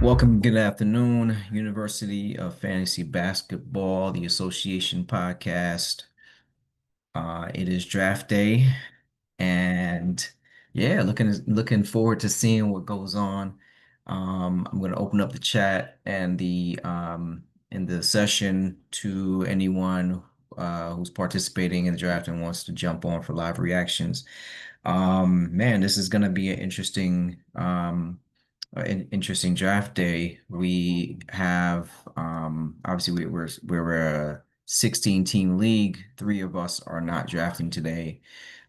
Welcome, good afternoon, University of Fantasy Basketball, the Association podcast. It is draft day, and yeah, looking forward to seeing what goes on. I'm going to open up the chat and the in the session to anyone who's participating in the draft and wants to jump on for live reactions. Man, this is going to be an interesting draft day. We have obviously we're a 16 team league. Three of us are not drafting today.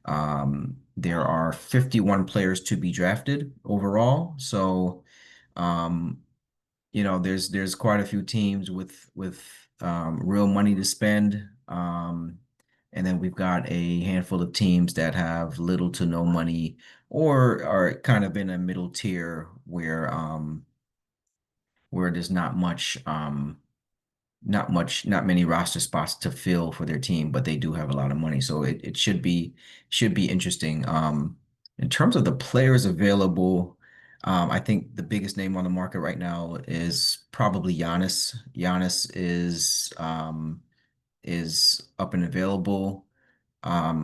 There are 51 players to be drafted overall. So um, there's quite a few teams with real money to spend. And then we've got a handful of teams that have little to no money or are kind of in a middle tier where there's not many roster spots to fill for their team, but they do have a lot of money. So it should be interesting. In terms of the players available, I think the biggest name on the market right now is probably Giannis. Giannis is up and available.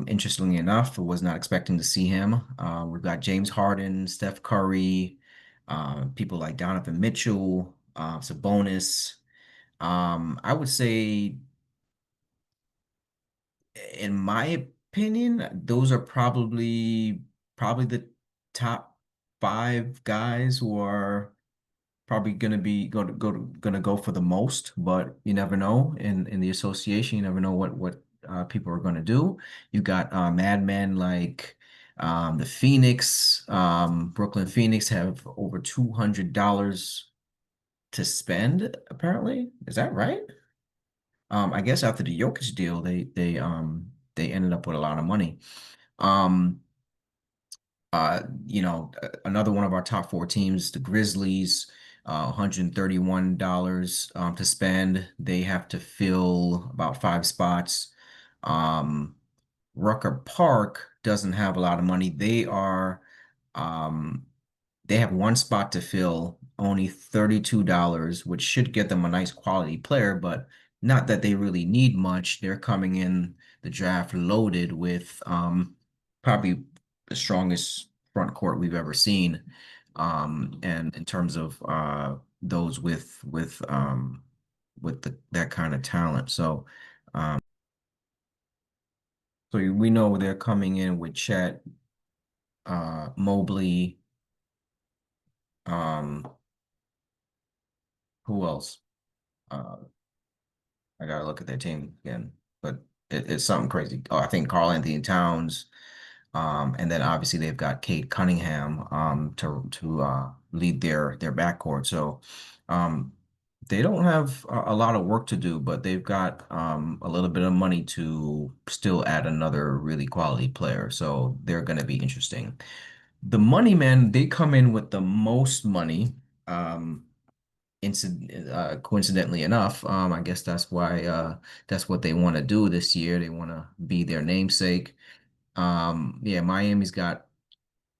Interestingly enough, I was not expecting to see him. We've got James Harden, Steph Curry, people like Donovan Mitchell, Sabonis. I would say, in my opinion, those are probably the top five guys who are probably gonna go for the most, but you never know. In the association, you never know what people are gonna do. You got madmen like the Phoenix, Brooklyn Phoenix have over $200 to spend, apparently. Is that right? I guess after the Jokic deal, they ended up with a lot of money. Um, Another one of our top four teams, the Grizzlies, $131 to spend. They have to fill about five spots. Um, Rucker Park doesn't have a lot of money. Um, they have one spot to fill, only $32, which should get them a nice quality player, but not that they really need much. They're coming in the draft loaded with probably the strongest front court we've ever seen. And in terms of those with that kind of talent. So we know they're coming in with Chet, Mobley, um, who else? Uh, I gotta look at their team again, but it's something crazy. Oh, I think Karl Anthony Towns, and then obviously they've got Kate Cunningham to lead their backcourt. So um, they don't have a lot of work to do, but they've got a little bit of money to still add another really quality player. So they're going to be interesting. The money men, they come in with the most money. Um, Coincidentally enough, I guess that's what they want to do this year. They want to be their namesake. Yeah, Miami's got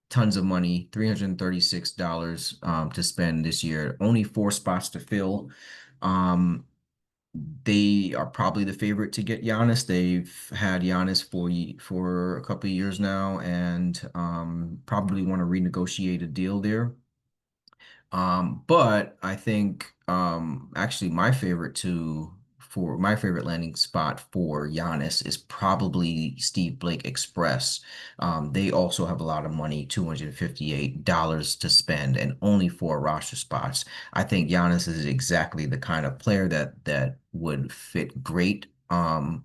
tons of money, $336 to spend this year. Only four spots to fill. Um, they are probably the favorite to get Giannis. They've had Giannis for a couple of years now, and probably want to renegotiate a deal there. But I think actually my favorite landing spot for Giannis is probably Steve Blake Express. They also have a lot of money, $258 to spend and only four roster spots. I think Giannis is exactly the kind of player that would fit great on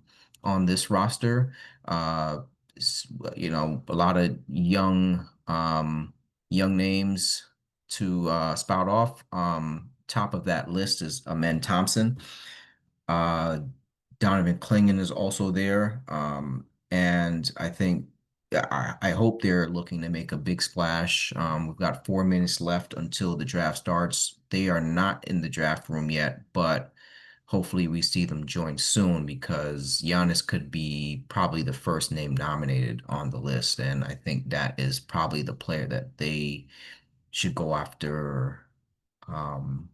this roster. Uh, a lot of young names to spout off. Top of that list is Amen Thompson. Uh, Donovan Clingan is also there. And I think I hope they're looking to make a big splash. We've got 4 minutes left until the draft starts. They are not in the draft room yet, but hopefully we see them join soon because Giannis could be probably the first name nominated on the list. And I think that is probably the player that they should go after um,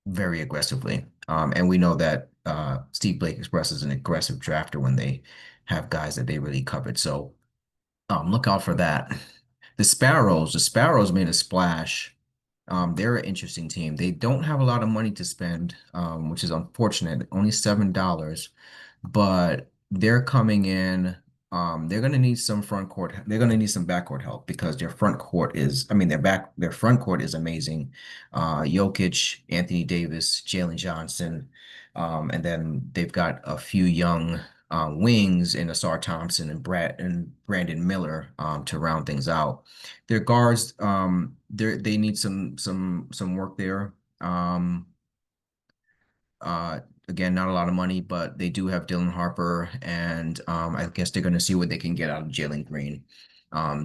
very aggressively. And we know that Steve Blake Express is an aggressive drafter when they have guys that they really covered. So look out for that. The Sparrows made a splash. They're an interesting team. They don't have a lot of money to spend, which is unfortunate. Only $7, but they're coming in. They're going to need some front court. They're going to need some backcourt help because their front court is, I mean, their front court is amazing. Jokic, Anthony Davis, Jalen Johnson, and then they've got a few young wings in Asar Thompson and Brandon Miller to round things out. Their guards, they need some work there. Um, uh, Again, not a lot of money, but they do have Dylan Harper, and I guess they're going to see what they can get out of Jalen Green.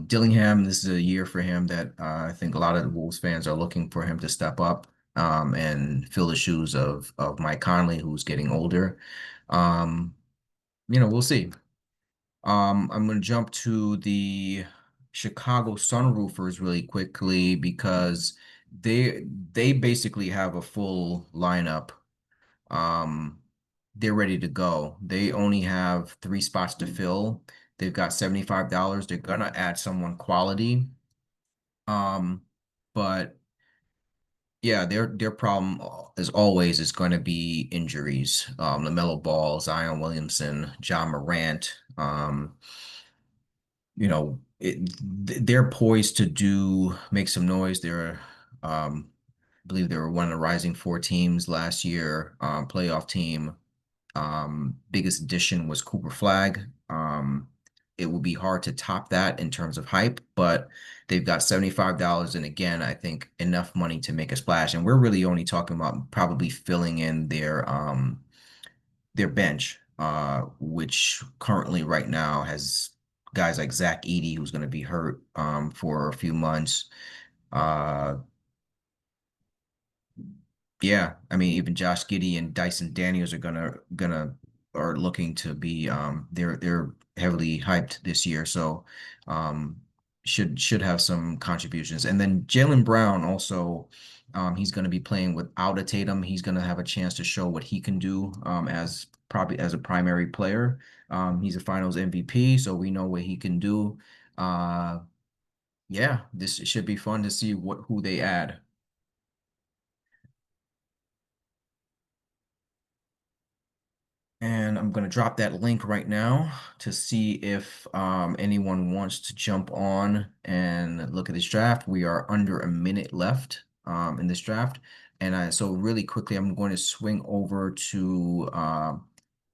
Dillingham, this is a year for him that I think a lot of the Wolves fans are looking for him to step up and fill the shoes of Mike Conley, who's getting older. Um, we'll see. I'm going to jump to the Chicago Sunroofers really quickly because they basically have a full lineup. um, they're ready to go. They only have three spots to fill. They've got $75. They're gonna add someone quality. Um, but yeah, their problem as always is going to be injuries. LaMelo Ball, Zion Williamson, John Morant. They're poised to do make some noise. I believe they were one of the rising four teams last year, playoff team. Biggest addition was Cooper Flag. It will be hard to top that in terms of hype, but they've got $75. And again, I think enough money to make a splash. And we're really only talking about probably filling in their bench, which currently right now has guys like Zach Edey, who's going to be hurt for a few months. Uh, Yeah, I mean even Josh Giddey and Dyson Daniels are gonna are looking to be they're heavily hyped this year, so um should have some contributions. And then Jalen Brown also he's gonna be playing without a Tatum. He's gonna have a chance to show what he can do as probably as a primary player. He's a finals MVP, so we know what he can do. Yeah, this should be fun to see what who they add. And I'm going to drop that link right now to see if anyone wants to jump on and look at this draft. We are under a minute left in this draft. So really quickly, I'm going to swing over to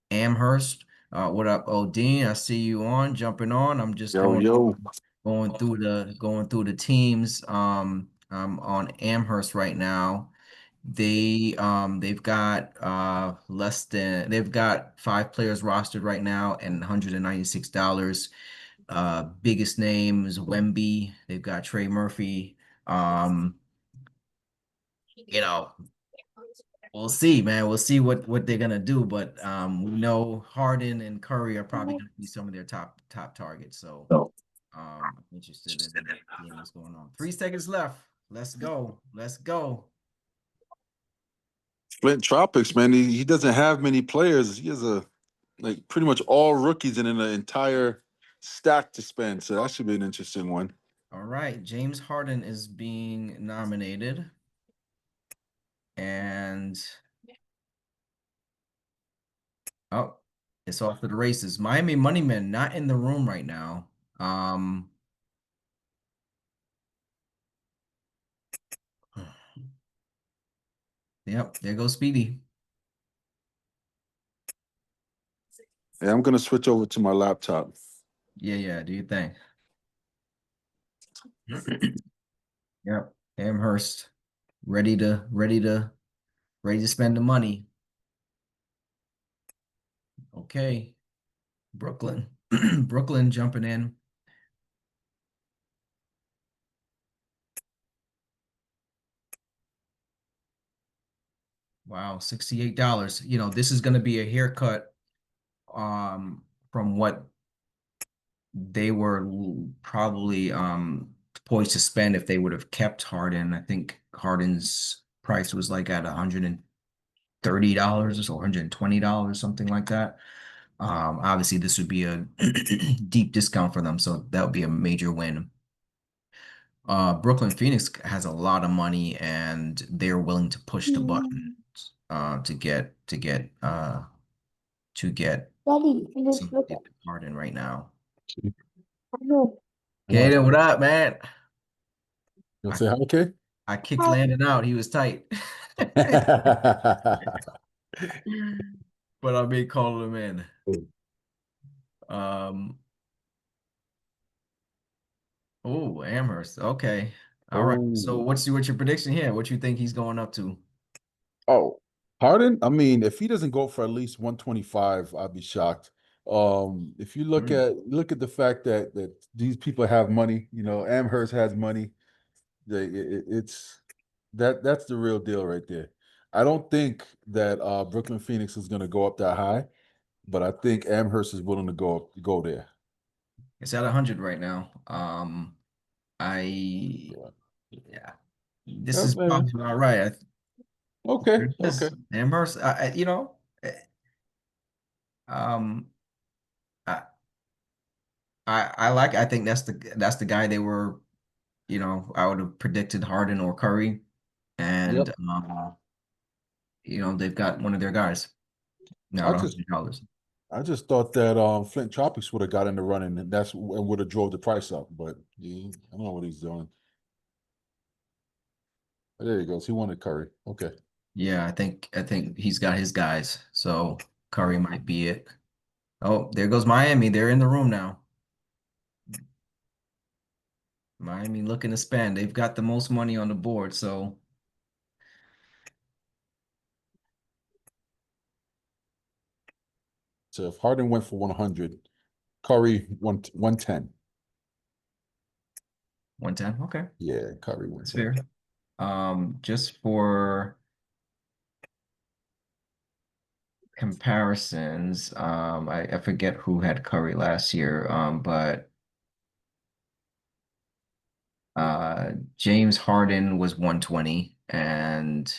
Amherst. What up, Odean? I see you on, jumping on. I'm just Yo, yo, going through the teams. I'm on Amherst right now. They've got they've got five players rostered right now and $196. Biggest names Wemby, they've got Trey Murphy. Um, you know, we'll see, man. We'll see what they're gonna do, but we know Harden and Curry are probably gonna be some of their top targets. So no. I'm interested in seeing what's going on. 3 seconds left. Let's go. Let's go. Flint Tropics, man. He doesn't have many players. He has like pretty much all rookies and an entire stack to spend. So that should be an interesting one. All right, James Harden is being nominated, and oh, it's off to the races. Miami Moneymen not in the room right now. Um, yep, there goes Speedy. Yeah, I'm gonna switch over to my laptop. Yeah, yeah, do you think? Yep, Amherst, ready to spend the money. Okay, Brooklyn, Brooklyn jumping in. Wow, $68. This is going to be a haircut from what they were probably poised to spend if they would have kept Harden. I think Harden's price was like at $130 or so, $120, something like that. Obviously, this would be a deep discount for them, so that would be a major win. Brooklyn Phoenix has a lot of money, and they're willing to push the button to get Daddy, finish some with it. Harden right now. I know. What? Kaden, what up, man? You I, say hi, okay? I kicked Landon out. He was tight. But I may call him in. Um, oh, Amherst. Okay. All right. So Oh, what's your prediction here? What you think he's going up to? oh, Harden. I mean, if he doesn't go for at least 125, I'd be shocked. If you Hmm. look at the fact that these people have money, Amherst has money. It's that's the real deal right there. I don't think that Brooklyn Phoenix is going to go up that high, but I think Amherst is willing to go there. It's at 100 right now. I Yeah. yeah, this Yep, is man. probably about right. Okay, There it okay. is. Amherst. Eh, um, I I think that's the guy they were. I would have predicted Harden or Curry, and Yep. they've got one of their guys now I at just $100. I just thought that Flint Tropics would have got in the running, and would have drove the price up. But I don't know what he's doing. But there he goes. He wanted Curry. Okay. Yeah, I think he's got his guys. So Curry might be it. Oh, there goes Miami. They're in the room now. Miami looking to spend. They've got the most money on the board. So So if Harden went for 100, Curry 110. 110. Okay, Yeah, Curry that's 110. fair. Just for comparisons, I forget who had Curry last year. But James Harden was 120 and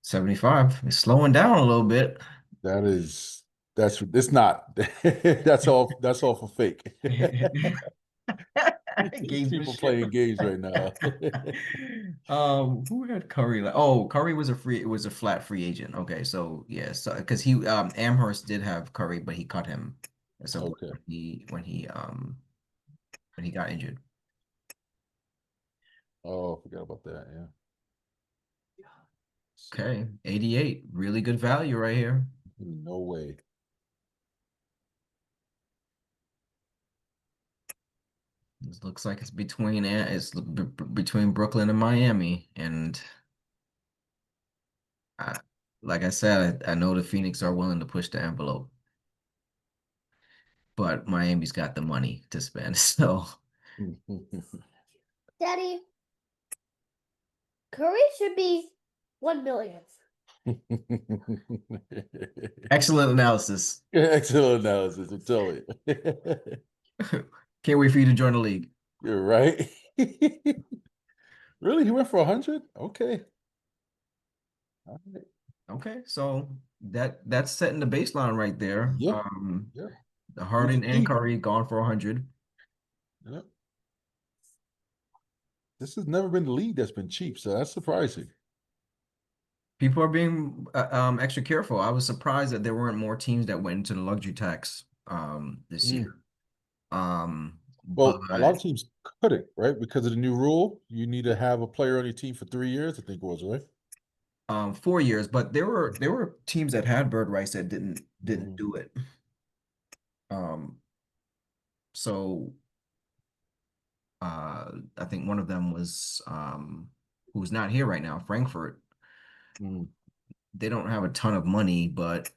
75. It's slowing down a little bit. That is that's it's not. That's all for fake. These people Gamesmanship. playing games right now. Who had Curry? Oh, Curry was it was a flat free agent. Okay, so yeah, so because he Amherst did have Curry, but he cut him at some point Okay. when he got injured. Oh, forgot about that. Yeah. Let's see. Okay, 88, really good value right here. No way. It looks like between Brooklyn and Miami, and I, like I said, I know the Phoenix are willing to push the envelope, but Miami's got the money to spend. So Daddy, Curry should be 1 million. excellent analysis. Excellent analysis. I'm telling you. Can't wait for you to join the league. You're right. Really? He went for 100? Okay. All right. Okay, so that's setting the baseline right there. Yep. Yep. The He's Harden and cheap. Curry gone for 100. Yep. This has never been the league that's been cheap, so that's surprising. People are being extra careful. I was surprised that there weren't more teams that went into the luxury tax this Mm. year. Um, but Well, a lot of teams couldn't, right? Because of the new rule, you need to have a player on your team for 3 years, I think it was, right? 4 years. But there were teams that had bird rights that didn't Mm. do it. Um, so I think one of them was who's not here right now, Frankfurt. Mm. They don't have a ton of money, but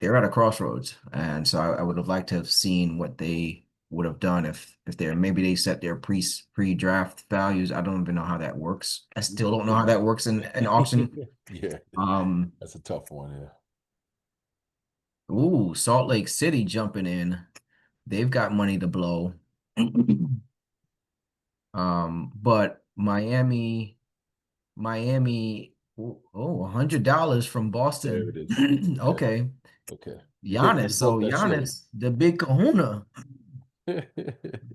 they're at a crossroads, and so I would have liked to have seen what they would have done if they're maybe they set their pre-draft values. I don't even know how that works. I still don't know how that works in an auction. Yeah, Um, that's a tough one, yeah. Ooh, Salt Lake City jumping in. They've got money to blow. But Miami, $100 from There it Boston. is. Okay. Okay. Okay. Giannis. You broke So that ceiling. Giannis, the big kahuna,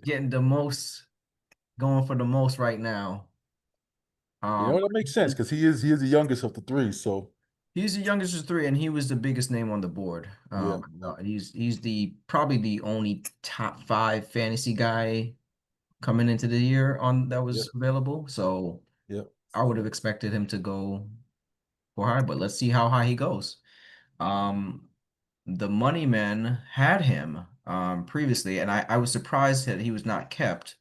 getting the most, going for the most right now. You Um, know, that makes sense because he is the youngest of the three. So he's the youngest of three, and he was the biggest name on the board. yeah, yeah, He's the probably the only top five fantasy guy coming into the year on that yep, was available. So yep. I would have expected him to go for high, but let's see how high he goes. Um, the Money Men had him previously, and I was surprised that he was not kept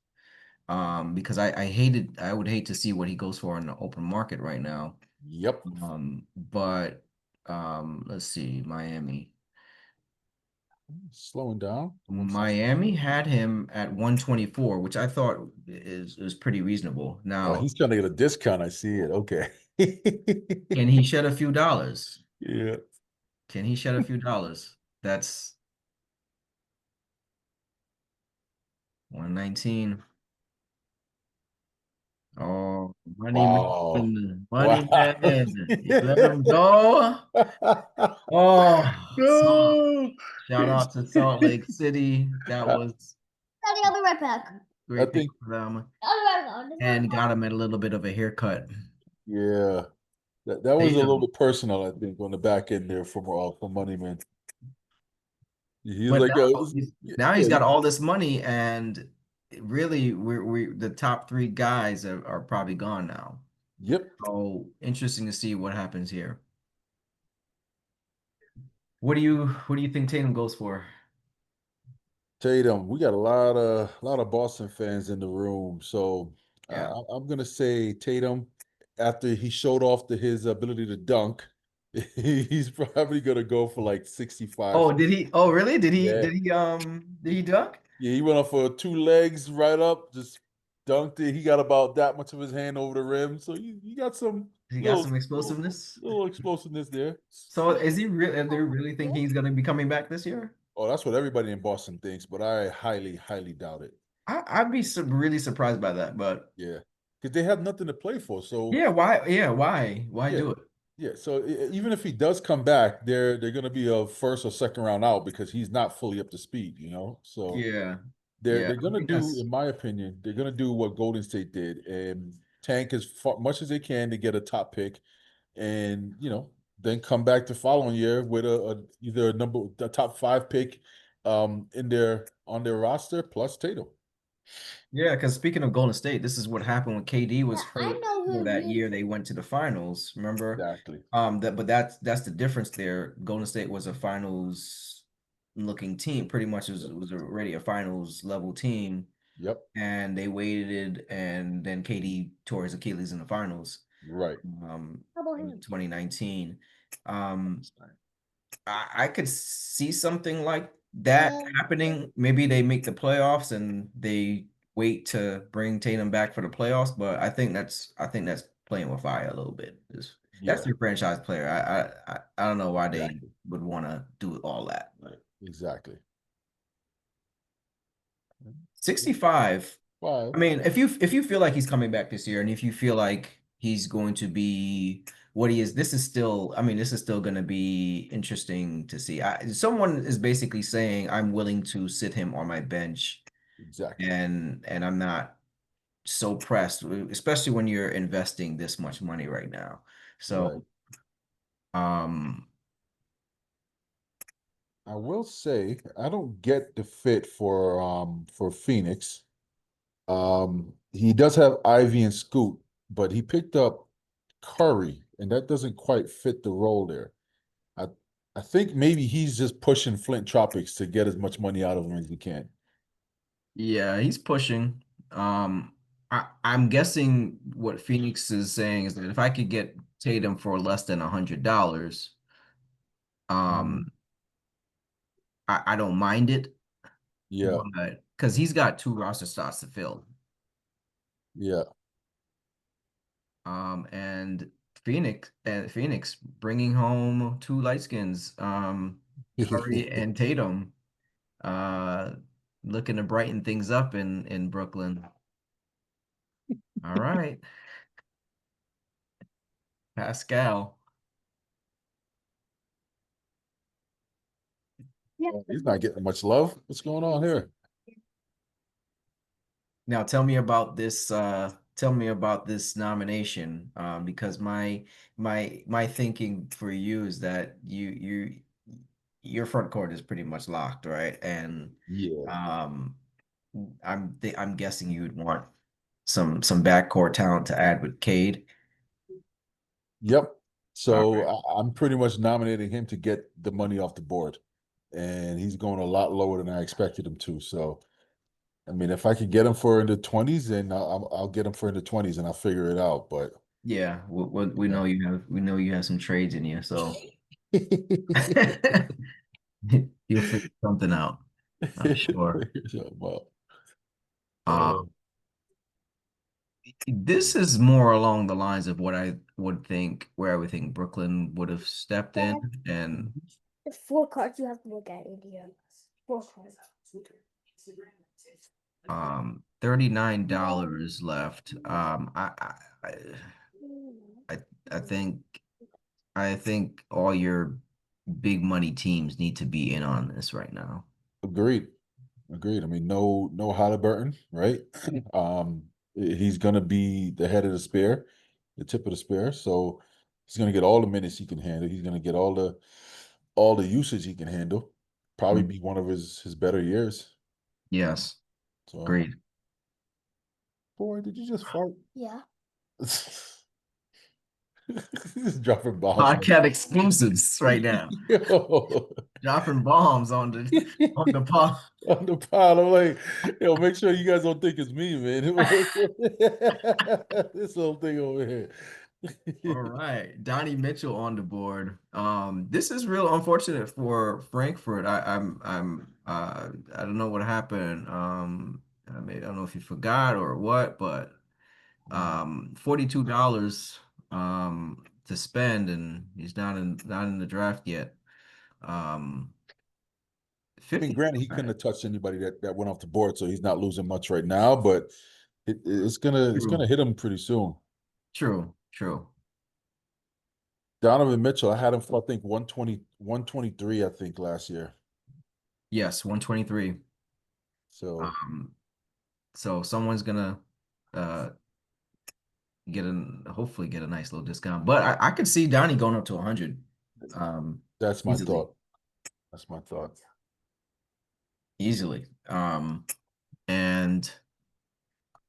because I would hate to see what he goes for in the open market right now. Yep. But let's see, Slowing down. One second. Miami had him at 124, which I thought is pretty reasonable. Oh, Now, he's trying to get a discount. I see it. Okay. can he shed a few dollars? Yeah. Can he shed a few dollars? That's 119. Oh, Wow. money Wow. man, you let him go. Oh, No. shout out to Salt Lake City. That I, was I'll be right back. I great pick think, for them, I'll be right back. and got him at a little bit of a haircut. yeah, that was a little Tatum, bit personal, I think, on the back end there for Moneyman. He's but like, now yeah, he's got all this money, and really, we the top three guys are probably gone now. yep. So interesting to see what happens here. What do you think Tatum goes for? Tatum, we got a lot of Boston fans in the room, so Yeah. I'm gonna say Tatum. After he showed off his ability to dunk, he's probably gonna go for like 65. Oh, did he? Oh, really? Yeah, Did he dunk? yeah, he went off for two legs right up, just dunked it. He got about that much of his hand over the rim, so you got some He got little some explosiveness. little explosiveness there. So is he really? Do you really think he's gonna be coming back this year? Oh, that's what everybody in Boston thinks, but I highly doubt it. I'd be really surprised by that. But Yeah, because they have nothing to play for. So yeah, why? Yeah, why yeah, do it? yeah. So even if he does come back, they're going to be a first or second round out because he's not fully up to speed. So Yeah, they're yeah. they're I going to think do, that's in my opinion, they're going to do what Golden State did and tank as much as they can to get a top pick, and then come back the following year with either a top five pick, in their on their roster plus Tatum. yeah. Because speaking of Golden State, this is what happened when KD was Yeah, I hurt. know who That he is. year they went to the finals. Remember? Exactly. That's the difference there. Golden State was a finals looking team. Pretty much was already a finals level team, Yep. and they waited, and then KD tore his Achilles in the finals Right. um How about in him? 2019. I could see something like that happening. Maybe they make the playoffs and they wait to bring Tatum back for the playoffs, but I think that's playing with fire a little bit. That's Yeah. their franchise player. I don't know why they Exactly. would want to do all that. Exactly. 65. Five. I mean, if you feel like he's coming back this year, and if you feel like he's going to be what he is, this is still, I mean, this is still going to be interesting to see. Someone is basically saying I'm willing to sit him on my bench, Exactly. and I'm not so pressed, especially when you're investing this much money right now. Right. So, um, I will say I don't get the fit for Phoenix. He does have Ivy and Scoot, but he picked up Curry, and that doesn't quite fit the role there. I I think maybe he's just pushing Flint Tropics to get as much money out of him as he can. yeah, he's pushing. I'm guessing what Phoenix is saying is that if I could get Tatum for less than $100, Mhm. um, I don't mind it, Yeah, but because he's got two roster spots to fill. yeah, And Phoenix bringing home two light skins. Curry and Tatum uh looking to brighten things up in Brooklyn. All right, Pascal. Yeah. He's not getting much love. What's going on here? Now tell me about this nomination because my thinking for you is that your front court is pretty much locked, right? And Yeah. um I'm guessing you would want some backcourt talent to add with Cade. Yep. All So right. I'm pretty much nominating him to get the money off the board, and he's going a lot lower than I expected him to. So, I mean, if I could get him for in the 20s, then I'll get him for in the 20s, and I'll figure it out. But Yeah, we yeah. know you have some trades in you, so you'll figure something out, I'm sure. Figure something out. Uh, this is more along the lines of what I would think, where I would think Brooklyn would have stepped in, Dad, and Mhm. there's 4 cards you have to look at in here. 4 cards. No. $39 left. I I think I think all your big money teams need to be in on this right now. Agreed. Agreed. I mean, no Halliburton, right? He's gonna be the head of the spear, the tip of the spear. So he's gonna get all the minutes he can handle. He's gonna get all the usage he can handle. Probably Mm, be one of his better years. yes, So, agreed. boy, did you just fart? Yeah. Just dropping bombs. Podcast exclusives right now. Yo. Dropping bombs on the pod. On the pile. I'm like, yo, make sure you guys don't think it's me, man. This whole thing over here. All right, Donnie Mitchell on the board. This is real unfortunate for Frankfurt. I don't know what happened. I don't know if he forgot or what, but $42 to spend, and he's not in the draft yet. Um, I mean, 50. granted, he couldn't have touched anybody that went off the board, so he's not losing much right now. But it's gonna True, hit him pretty soon. true. Donovan Mitchell, I had him for I think 120, 123, I think last year. Yes, 123. So Um, so someone's gonna uh hopefully get a nice little discount. But I could see Donnie going up to 100 that's my easily, thought. That's my thought. easily. And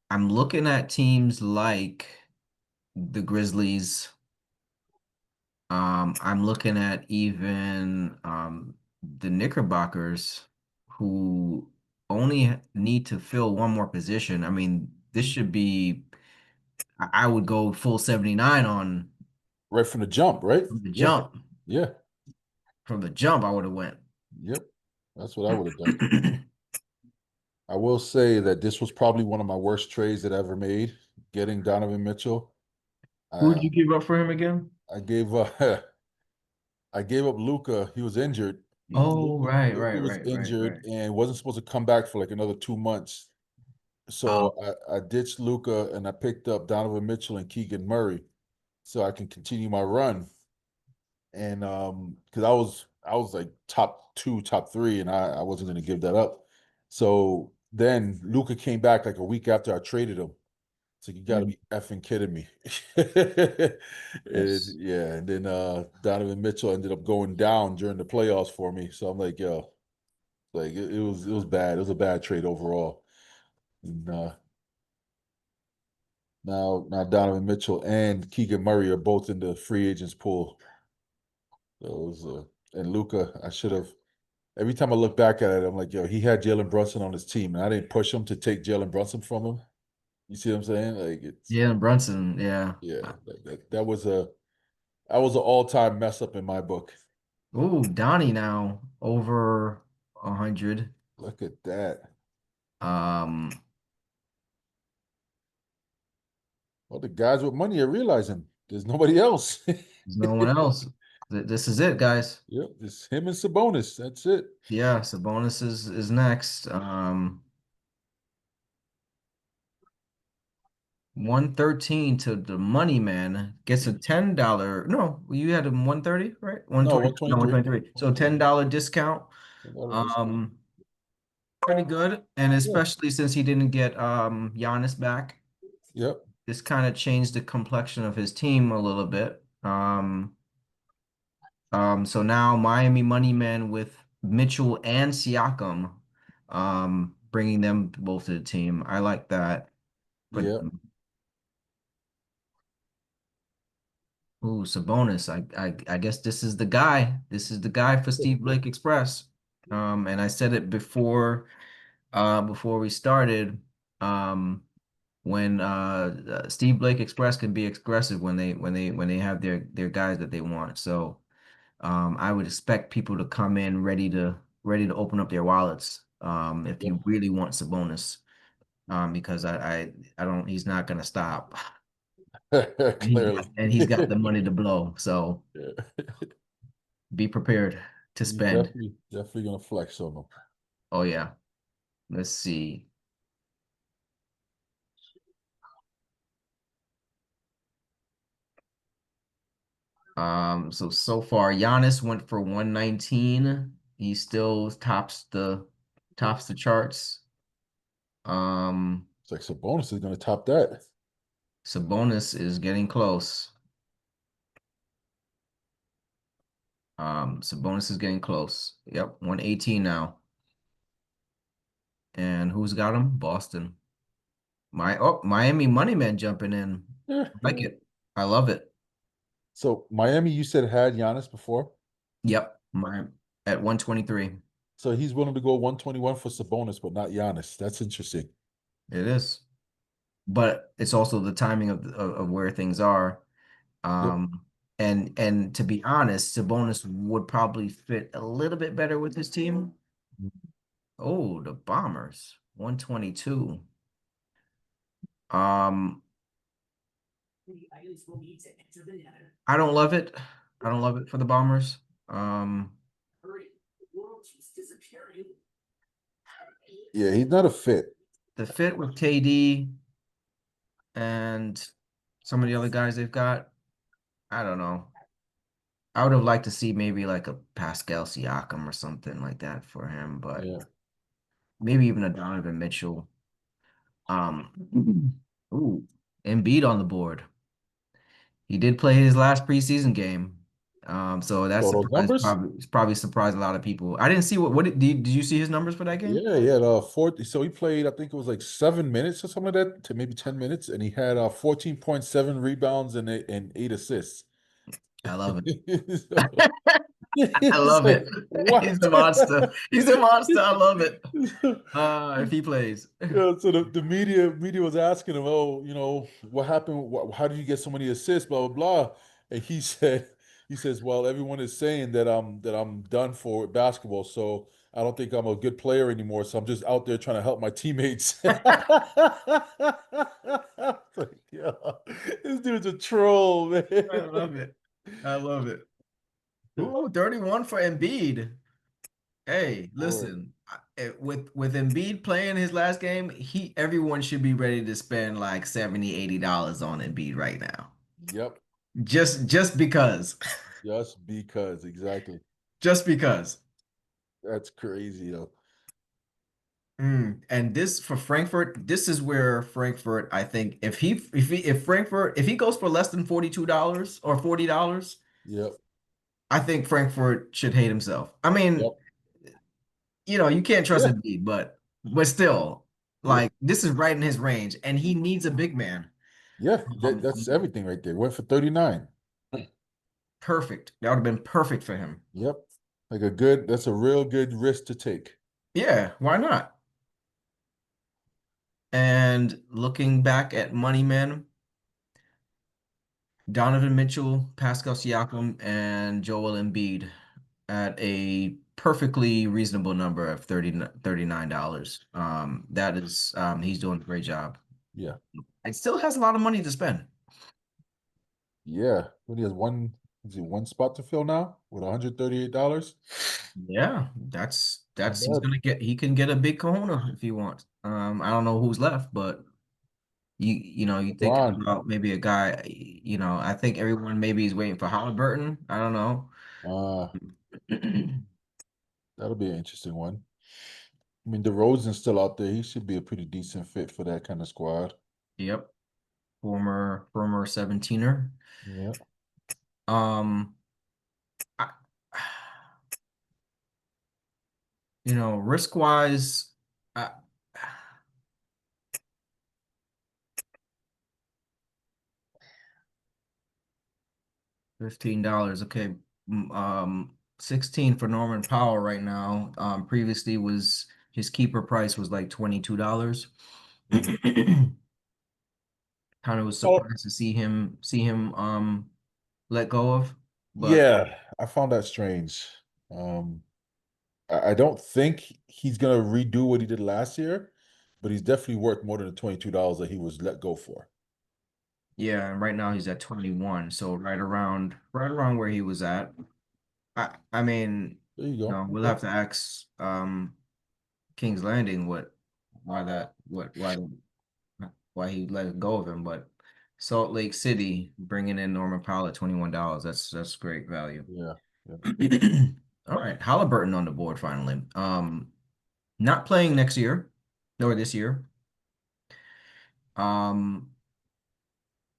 I'm looking at teams like the Grizzlies. I'm looking at even the Knickerbockers who only need to fill one more position. I mean, this should be I would go full 79 on Right from the jump, right? from the Yeah, jump. yeah, From the jump, I would have went. yep. That's what I would have done. I will say that this was probably one of my worst trades that I ever made, getting Donovan Mitchell. Who I did you give up for him again? I gave I gave up Luca. He was injured. Oh, Luca was injured right. and wasn't supposed to come back for like another 2 months. Um, So I ditched Luca and I picked up Donovan Mitchell and Keegan Murray so I can continue my run. And because I was like top two, top three, and I wasn't gonna give that up. So then Luca came back like a week after I traded him. So you got to mm, be effing kidding me. And yes. yeah, and then Donovan Mitchell ended up going down during the playoffs for me. So I'm like, yo, like it was bad. It was a bad trade overall. And, now Donovan Mitchell and Keegan Murray are both in the free agents pool. So it was, and Luca, I should have. Every time I look back at it, I'm like, yo, he had Jalen Brunson on his team, and I didn't push him to take Jalen Brunson from him. You see what I'm saying? Like it's Jalen Brunson, yeah. yeah, that was an all-time mess up in my book. Oh, Donnie now over 100. Look at that. Um, Well, the guys with money are realizing there's nobody else. there's no one else. This is it, guys. Yep, it's him and Sabonis. That's it. Yeah, Sabonis is next. 113 to the money man gets a $10. No, you had him 130, right? No, 120, no, 123. 123. So $10 discount. $10 discount. Um, Pretty good. And Yeah. especially since he didn't get Giannis back, Yep. this kind of changed the complexion of his team a little bit. So now Miami Money Man with Mitchell and Siakam, bringing them both to the team. I like that. But Yep. ooh, Sabonis. I guess this is the guy. This is the guy for Steve Blake Express. And I said it before we started. When Steve Blake Express can be aggressive when they have their guys that they want. So I would expect people to come in ready to open up their wallets if Yep. you really want Sabonis because I don't he's not gonna stop. Clearly. He's got the money to blow. So Yeah. be prepared to He's spend. definitely gonna flex on them. Oh yeah. Let's see. So far Giannis went for 119. He still tops the charts. Um, It's like Sabonis is gonna top that. Sabonis is getting close. Sabonis is getting close. Yep, 118 now. And who's got him? Boston. Miami Money Man jumping in. I like it. I love it. So Miami, you said had Giannis before. Yep, my at 123. So he's willing to go 121 for Sabonis, but not Giannis. That's interesting. It is. But it's also the timing of where things are. Yep. And to be honest, Sabonis would probably fit a little bit better with his team. Oh, the Bombers, 122. Um, I don't love it. I don't love it for the Bombers. Um, Yeah, he's not a fit. the fit with KD and some of the other guys they've got, I don't know. I would have liked to see maybe like a Pascal Siakam or something like that for him, but Yeah. maybe even a Donovan Mitchell. Ooh, Embiid on the board. He did play his last preseason game. So that So those surprised numbers? probably surprised a lot of people. I didn't see what did you see his numbers for that game? Yeah, he had 40. So he played, I think it was like 7 minutes or something like that, to maybe 10 minutes, and he had 14.7 rebounds and 8 assists. I love it. So, I it's love like, it. He's what? a monster. He's a monster. I love it. If he plays. Yeah, so the media was asking him, oh, what happened? How did you get so many assists? Blah blah blah. And he says, well, everyone is saying that I'm done for basketball, so I don't think I'm a good player anymore. So I'm just out there trying to help my teammates. It's like, yeah, this dude's a troll, man. I love it. I love it. Ooh, 31 for Embiid. Hey, Boy. listen, with Embiid playing his last game, everyone should be ready to spend like 70, $80 on Embiid right now. Yep, Just because. just because, exactly. Just because. That's crazy, though. And this for Frankfurt, this is where Frankfurt, I think, if he goes for less than $42 or $40, Yep, I think Frankfurt should hate himself. I mean, yep, you can't trust yeah, Embiid, but still, yep. like this is right in his range, and he needs a big man. Yeah, that's Um, everything right there. Went for 39. Perfect. That would have been perfect for him. Yep. That's a real good risk to take. Yeah, why not? And looking back at Money Man, Donovan Mitchell, Pascal Siakam, and Joel Embiid at a perfectly reasonable number of $39. That is he's doing a great job. Yeah. It still has a lot of money to spend. Yeah. When he has one Is it one spot to fill now with $138? Yeah, Not he's bad. gonna get he can get a big Kahuna if he wants. I don't know who's left, but you think LeBron. about maybe a guy, I think everyone maybe is waiting for Halliburton. I don't know. Uh, that'll be an interesting one. I mean, DeRozan's still out there. He should be a pretty decent fit for that kind of squad. Yep, former 17er. Yeah. Um, I, risk wise, uh, $15. Okay. 16 for Norman Powell right now. Previously was his keeper price was like $22. Kind of was Oh, surprised to see him let go of, but yeah. I found that strange. Um, I don't think he's gonna redo what he did last year, but he's definitely worth more than the $22 that he was let go for. yeah, and right now he's at 21, so right around where he was at. I mean, There you go. we'll Okay. have to ask King's Landing why he let go of him, but Salt Lake City bringing in Norman Powell at $21. That's great value. Yeah. Yeah. All right, Halliburton on the board finally. Not playing next year or this year. Um,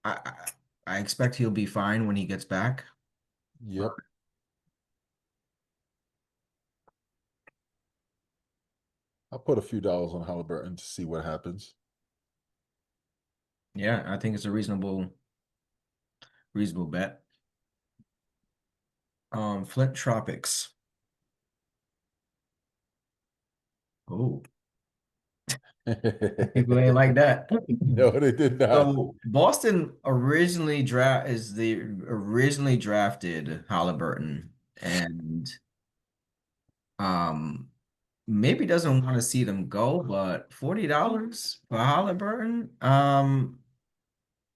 I I I expect he'll be fine when he gets back. But Yep. I'll put a few dollars on Halliburton to see what happens. yeah, I think it's a reasonable bet. Flint Tropics. Oh, people ain't like that. No, they did not. So Boston originally drafted Halliburton and um maybe doesn't want to see them go, but $40 for Halliburton.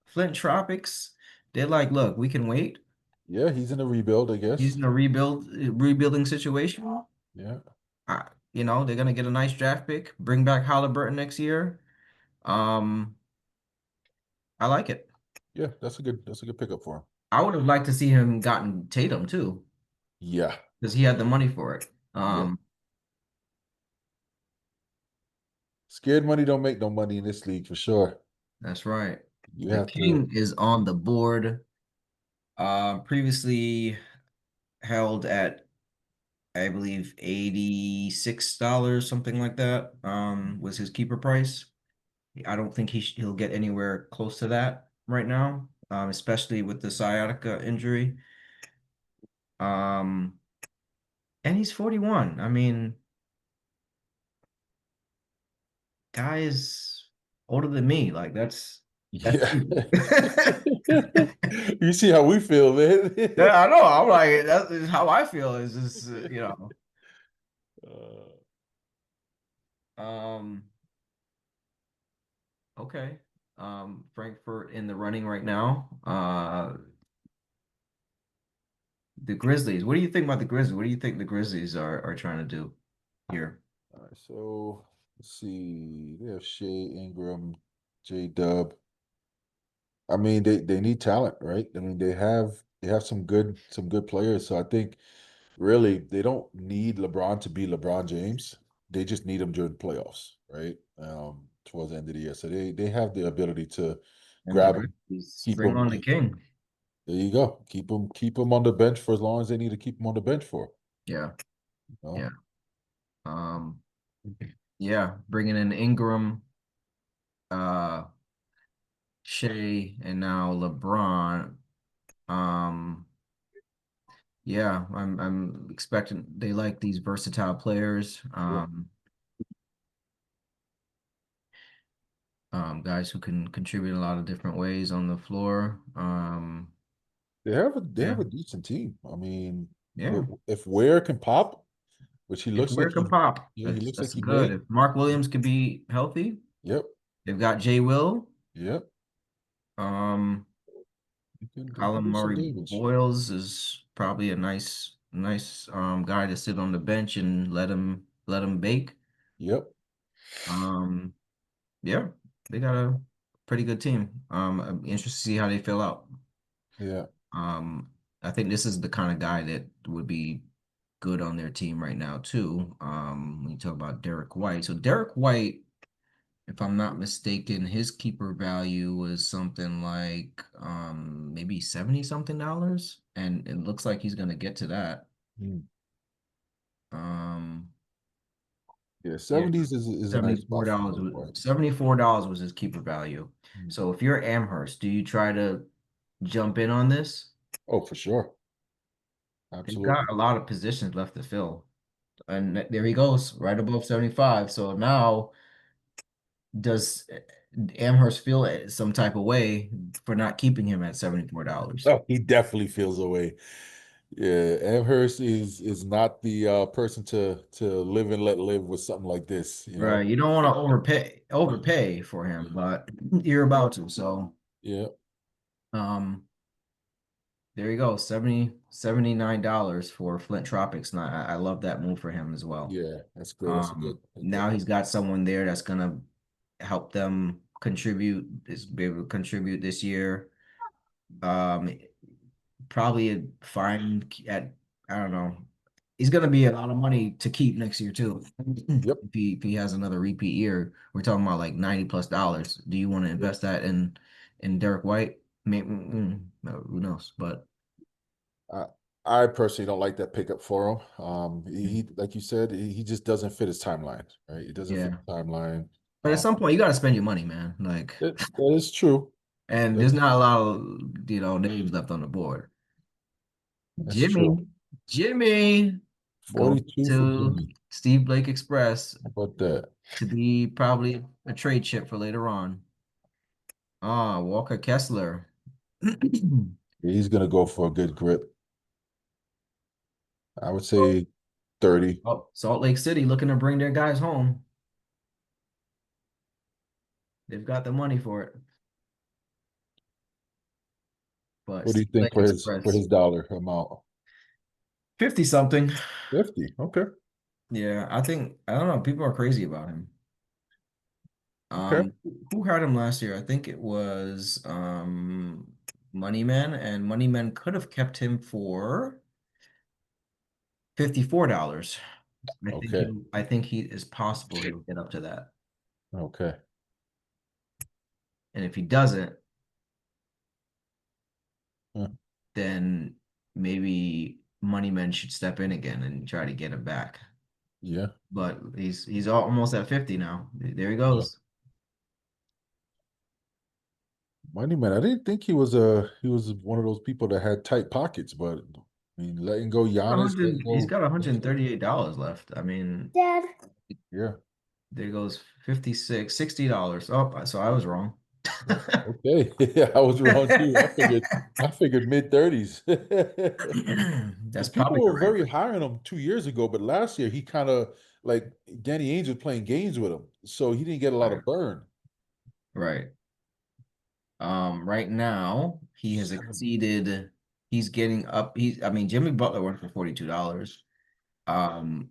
Flint Tropics, they're like, look, we can wait. Yeah, he's in a rebuild, I He's guess. in a rebuilding situation. Yeah. Uh, they're gonna get a nice draft pick, bring back Halliburton next year. Um, I like it. Yeah, that's a good pickup for him. I would have liked to see him gotten Tatum too, Yeah. because he had the money for it. Yeah. Scared money don't make no money in this league for sure. That's right. You The have to. King is on the board. Previously held at, I believe, $86, something like that. Was his keeper price. I don't think he'll get anywhere close to that right now, especially with the sciatica injury. Um, and he's 41. I mean, guy is older than me. Like that's Yeah. You see how we feel, man. yeah, I know. I'm like that's how I feel. Is just Uh, um okay. Frankfurt in the running right now. The Grizzlies. What do you think about the Grizzlies? What do you think the Grizzlies are trying to do here? all right, so let's see. They have Shea Ingram, J Dub. I mean, they need talent, right? I mean, they have some good players. So I think really they don't need LeBron to be LeBron James. They just need him during playoffs, right? Towards the end of the year. So they have the ability to And the grab him, Grizzlies keep bring him. on the king. There you go. Keep him on the bench for as long as they need to keep him on the bench for. Yeah, You know? yeah. Um, yeah, bringing in Ingram, uh, Shea, and now LeBron. Um, yeah, I'm expecting they like these versatile players. Yeah. Guys who can contribute in a lot of different ways on the floor. They have Yeah, a decent team. I mean, yeah. if Ware can pop, which he If looks like Ware can pop, yeah, he that's looks like that's he good. may. If Mark Williams can be healthy, Yep. they've got Jay Will. Yep. Um, You can Colin do some Murray damage. Boyles is probably a nice guy to sit on the bench and let him bake. Yep. Um, yeah, they got a pretty good team. I'm interested to see how they fill out. Yeah. Um, I think this is the kind of guy that would be good on their team right now too. When you talk about Derek White, so Derek White, if I'm not mistaken, his keeper value was something like maybe 70 something dollars, and it looks like he's gonna get to that. Mm. Um, Yeah. yeah, 70s is a nice $74 spot for was Derek White. $74 was his keeper value. Mm. So if you're Amherst, do you try to jump in on this? Oh, for sure. They've got Absolutely. a lot of positions left to fill. And there he goes, right above 75. So now does Amherst feel some type of way for not keeping him at $74? Oh, he definitely feels away. Yeah, Amherst is not the person to live and let live with something like this, you Right. know. You don't want to overpay for him, but you're about to. So Yeah, um there you go. 79 dollars for Flint Tropics. And I love that move for him as well. yeah, that's good. That's a good Now pick. he's got someone there that's gonna help them contribute, is be able to contribute this year. Um, Probably a fine at, I don't know. He's gonna be a lot of money to keep next year too. Yep, If he has another repeat year, we're talking about like 90 plus dollars. Do you want to yep. invest that in Derek White? Maybe, no, who knows? But I I personally don't like that pickup for him. Like you said, he just doesn't fit his timeline, right? He doesn't fit yeah. the timeline. But at Um, some point you gotta spend your money, man. Like, that is true. and That there's is not a lot of names left on the board. that's true. Jimmy, Jimmy, go 42 for to Jimmy. Steve Blake Express How about that? to be probably a trade chip for later on. Ah, Walker Kessler. He's gonna go for a good grip. I would say 30. Oh, Salt Lake City looking to bring their guys home. They've got the money for it. But What do you Steve think Blake for Express, his dollar amount? 50 something. 50. Okay. Yeah, I don't know. People are crazy about him. Okay. Who had him last year? I think it was Moneyman, and Moneyman could have kept him for $54. Okay. I think he is possible he'll get up to that. Okay. And if he doesn't, Huh. then maybe Moneyman should step in again and try to get him back. Yeah. But he's almost at 50 now. There he Yeah. goes. Money man, I didn't think he was one of those people that had tight pockets, but I mean, letting go Giannis, letting He's go. got $138 left. I mean, Dad. Yeah. there goes 56, $60. Oh, so I was wrong. Okay. Yeah, I was wrong too. I figured mid 30s. That's Because probably people were correct. very high on him 2 years ago, but last year he kind of like Danny Ainge was playing games with him, so he didn't get a lot Right. of burn. Right. Right now he has 70. exceeded. He's getting up. I mean, Jimmy Butler went for $42. Um,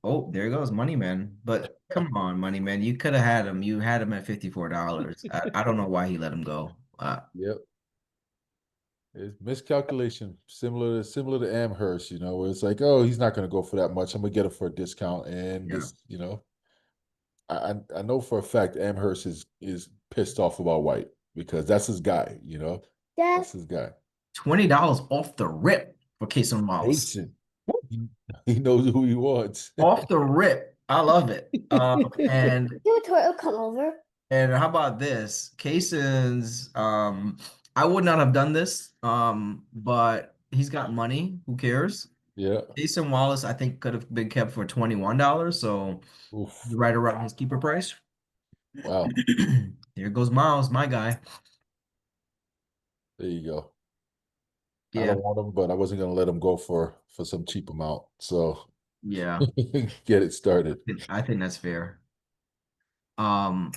oh, there goes Money Man. But come on, Money Man, you could have had him. You had him at $54. I don't know why he let him go. Yep. It's miscalculation, similar to Amherst, where it's like, oh, he's not going to go for that much. I'm gonna get it for a discount, and Yeah. I know for a fact Amherst is pissed off about White because that's his guy, Dad. that's his guy. $20 off the rip for Kason Wallace. Jason, he, he knows who he wants. Off the rip. I love it. Do a toy will come over. And how about this? Kayson's I would not have done this. But he's got money. Who cares? Yeah. Jason Wallace, I think, could have been kept for $21. So Oof. right around his keeper price. Wow. There goes Miles, my guy. There you go. I Yeah, don't want him, but I wasn't gonna let him go for some cheap amount. So yeah. get it started. I think that's fair. Um,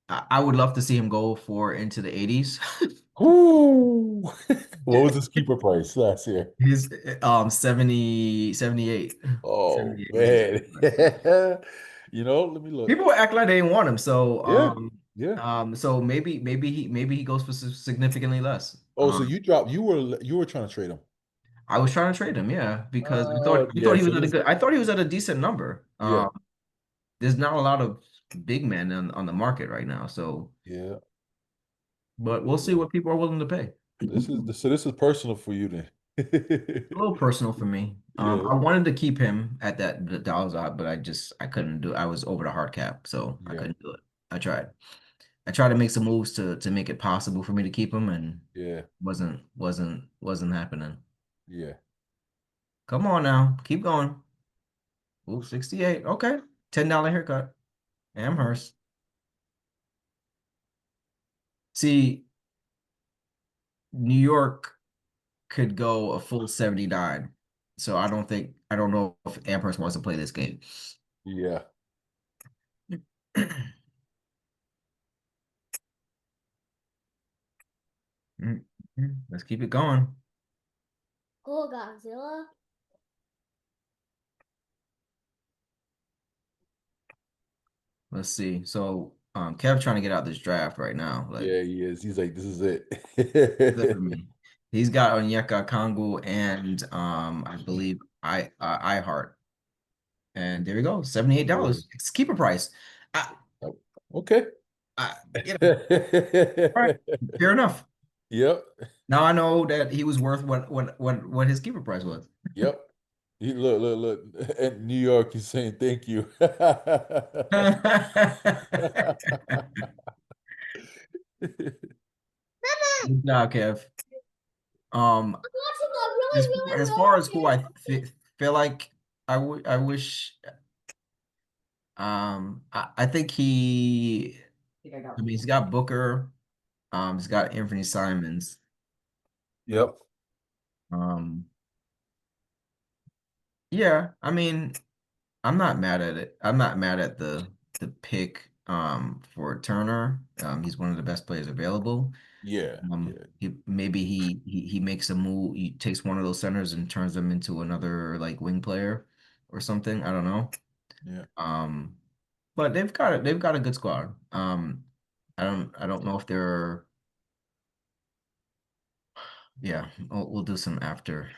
I would love to see him go for into the 80s. Whoo! What was his keeper price last year? His 70, 78. Oh 78 was his man. keeper price. Let me look. People act like they didn't want him, so Yeah, yeah. so maybe he goes for significantly less. Oh, so you were trying to trade him. I was trying to trade him, yeah, because I thought Yeah. he So was at a this, good I thought he was at a decent number. yeah, There's not a lot of big men on the market right now, so yeah, but we'll see yeah. what people are willing to pay. This is personal for you then. A little personal for me. Yeah, I wanted to keep him at the dollars out, but I couldn't do it. I was over the hard cap, so I yeah, couldn't do it. I tried. I tried to make some moves to make it possible for me to keep him, and yeah, wasn't happening. yeah. Come on now, keep going. Ooh, 68. Okay. $10 haircut. Amherst. See, New York could go a full 79. So I don't know if Amherst wants to play this game. Yeah. Let's keep it going. Go Godzilla. Let's see. So Kev trying to get out this draft right now. Like Yeah, he is. He's like, this is it. good for me. He's got Onyeka Kongu and I believe I Heart. And there we go, Yeah. $78. It's keeper price. I, Oh, okay. I all right, fair enough. Yep. Now I know that he was worth what his keeper price was. Yep. Look. At New York, he's saying thank you. Good job, Kev. Um, I'm watching a really, really as far long as who I feel like I wish I think I mean he's got Booker, he's got Anthony Simons. Yep. Um, yeah, I mean I'm not mad at it. I'm not mad at the pick for Turner. He's one of the best players available. Yeah. Yeah. Maybe he makes a move. He takes one of those centers and turns them into another like wing player or something. I don't know. Yeah. Um, but they've got a good squad. I don't know if they're yeah. We'll do some after.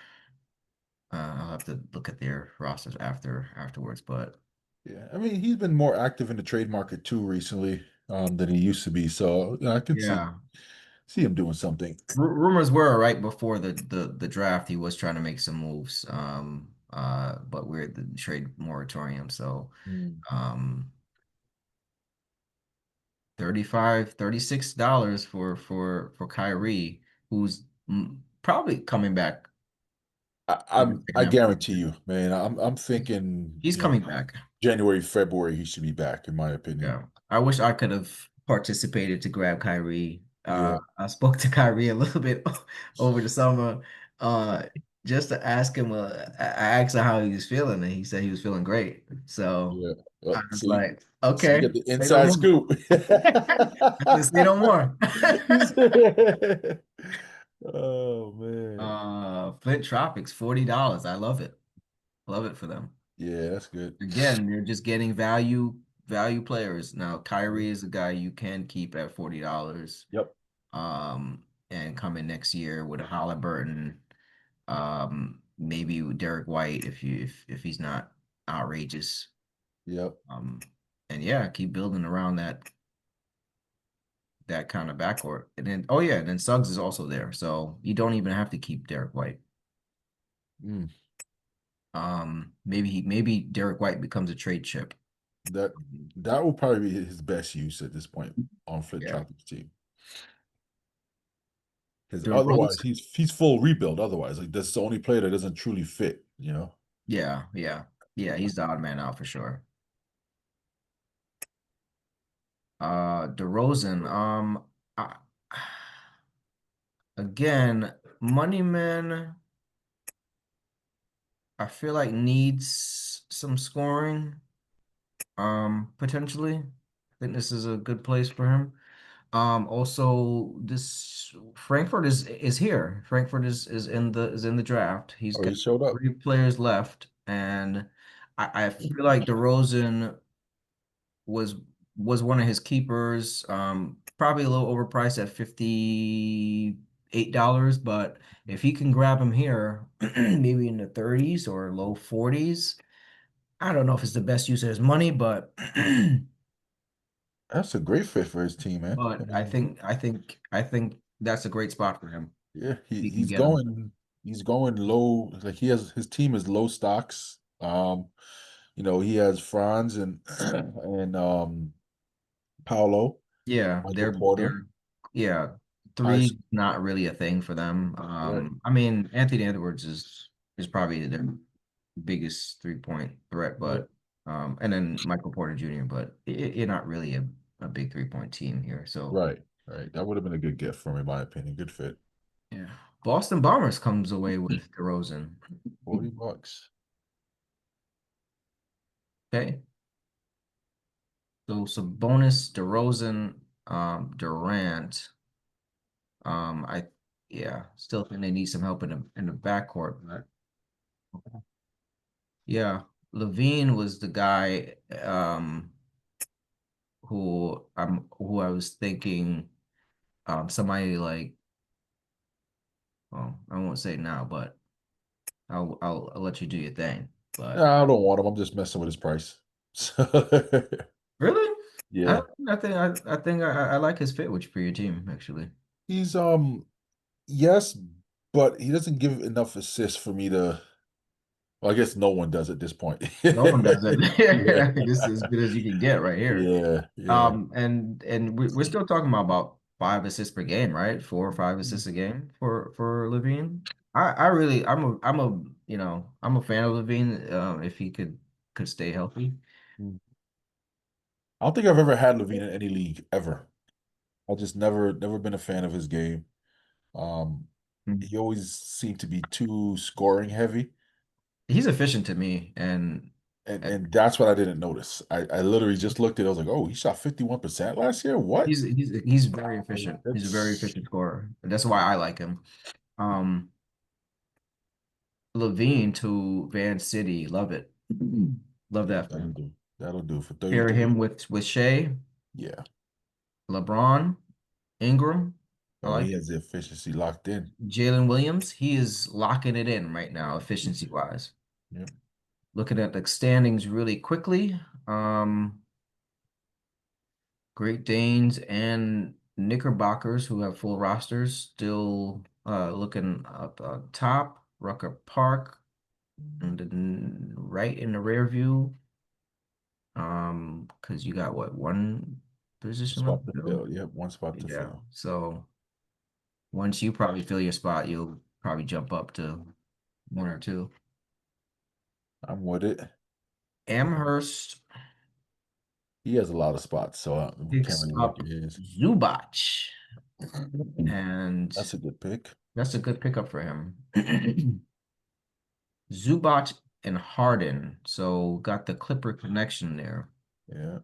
I'll have to look at their rosters afterwards. But Yeah. I mean, he's been more active in the trade market too recently, than he used to be. So I can see yeah, see him doing something. rumors were right before the draft he was trying to make some moves. But we're at the trade moratorium, so Mm. um 36 dollars for Kyrie, who's probably coming back I, in the I'm second I half of the guarantee year. you, man. I'm thinking, He's coming back. January, February, he should be back, in my opinion. Yeah. I wish I could have participated to grab Kyrie. Yeah. I spoke to Kyrie a little bit over the summer, uh, just to ask him. I asked him how he was feeling, and he said he was feeling great. So Yeah. I was See, like, so you okay, got the say no inside more. scoop. I said, say no more. Oh man. Flint Tropics, $40. I love it. Love it for them. Yeah, that's good. Again, they're just getting value players. Now, Kyrie is a guy you can keep at $40. Yep. And come in next year with a Halliburton, maybe with Derek White if he's not outrageous. Yep. Um, and yeah, keep building around that kind of backcourt. And then oh yeah, and then Suggs is also there. So you don't even have to keep Derek White. Mm. Maybe Derek White becomes a trade chip. That that will probably be his best use at this point on Flint Yeah. Tropics team. Because otherwise, DeRozan. he's full rebuild. Otherwise, like that's the only player that doesn't truly fit. Yeah, yeah. Yeah, he's the odd man out for sure. DeRozan, I, again, Moneyman, I feel like needs some scoring, potentially. I think this is a good place for him. Also, this Frankfurt is here. Frankfurt is in the draft. He's Oh, got he showed up. 3 players left, and I feel like DeRozan was was one of his keepers. Probably a little overpriced at $58, but if he can grab him here, maybe in the 30s or low 40s, I don't know if it's the best use of his money, but That's a great fit for his team, man. I but mean, I think that's a great spot for him. yeah, If he can he's get him. going low. Like he has his team is low stocks. He has Franz and and Paolo, Yeah, Michael Porter. yeah, I three not really a thing for them. right, I mean, Anthony Edwards is probably their biggest 3-point threat, yeah, but and then Michael Porter Jr., but you're not really a big 3-point team here. So right, right. That would have been a good gift for him, in my opinion. Good fit. yeah. Boston Bombers comes away with DeRozan. $40. Okay. So Sabonis, DeRozan, Durant. I yeah, still think they need some help in the backcourt, but yeah, Levine was the guy who I was thinking somebody like I won't say now, but I'll let you do your thing. But Nah, I don't want him. I'm just messing with his price. really, I Yeah, I think I think I like his fit with for your team actually. he's yes, but he doesn't give enough assists for me to. Well, I guess no one does at this point. No one does it. Yeah, This is as good as you can get right here. yeah, yeah. And we're still talking about 5 assists per game, right? 4 or 5 assists a game for Levine. I really I'm a I'm a fan of Levine. If he could stay healthy. I don't think I've ever had Levine in any league ever. I just never been a fan of his game. Um, Mm. he always seemed to be too scoring heavy, He's efficient to me, and and uh, that's what I didn't notice. I literally just looked at it. I was like, oh, he shot 51% last year. What? he's very efficient. He's a very That's efficient scorer. That's why I like him. Um, Levine to Van City, love it. Love yeah, that for that'll him. do. That'll do for Pair 33. him with Shea, Yeah. LeBron, Ingram. I Oh, he like it. has the efficiency locked in. Jalen Williams, he is locking it in right now, efficiency wise. Yeah. Looking at the standings really quickly. Um, Great Danes and Knickerbockers, who have full rosters, still looking up top. Rucker Park, and then right in the rear view. Because you got what, one position left Spot to to fill? fill. Yeah, one spot to Yeah. fill. So once you probably fill your spot, you'll probably jump up to 1 or 2. I'm with it. Amherst He has a lot of spots, so we can't picks really look up at his. Zubac, and That's a good pick. that's a good pickup for him. Zubac and Harden, so got the Clipper connection there. Yeah.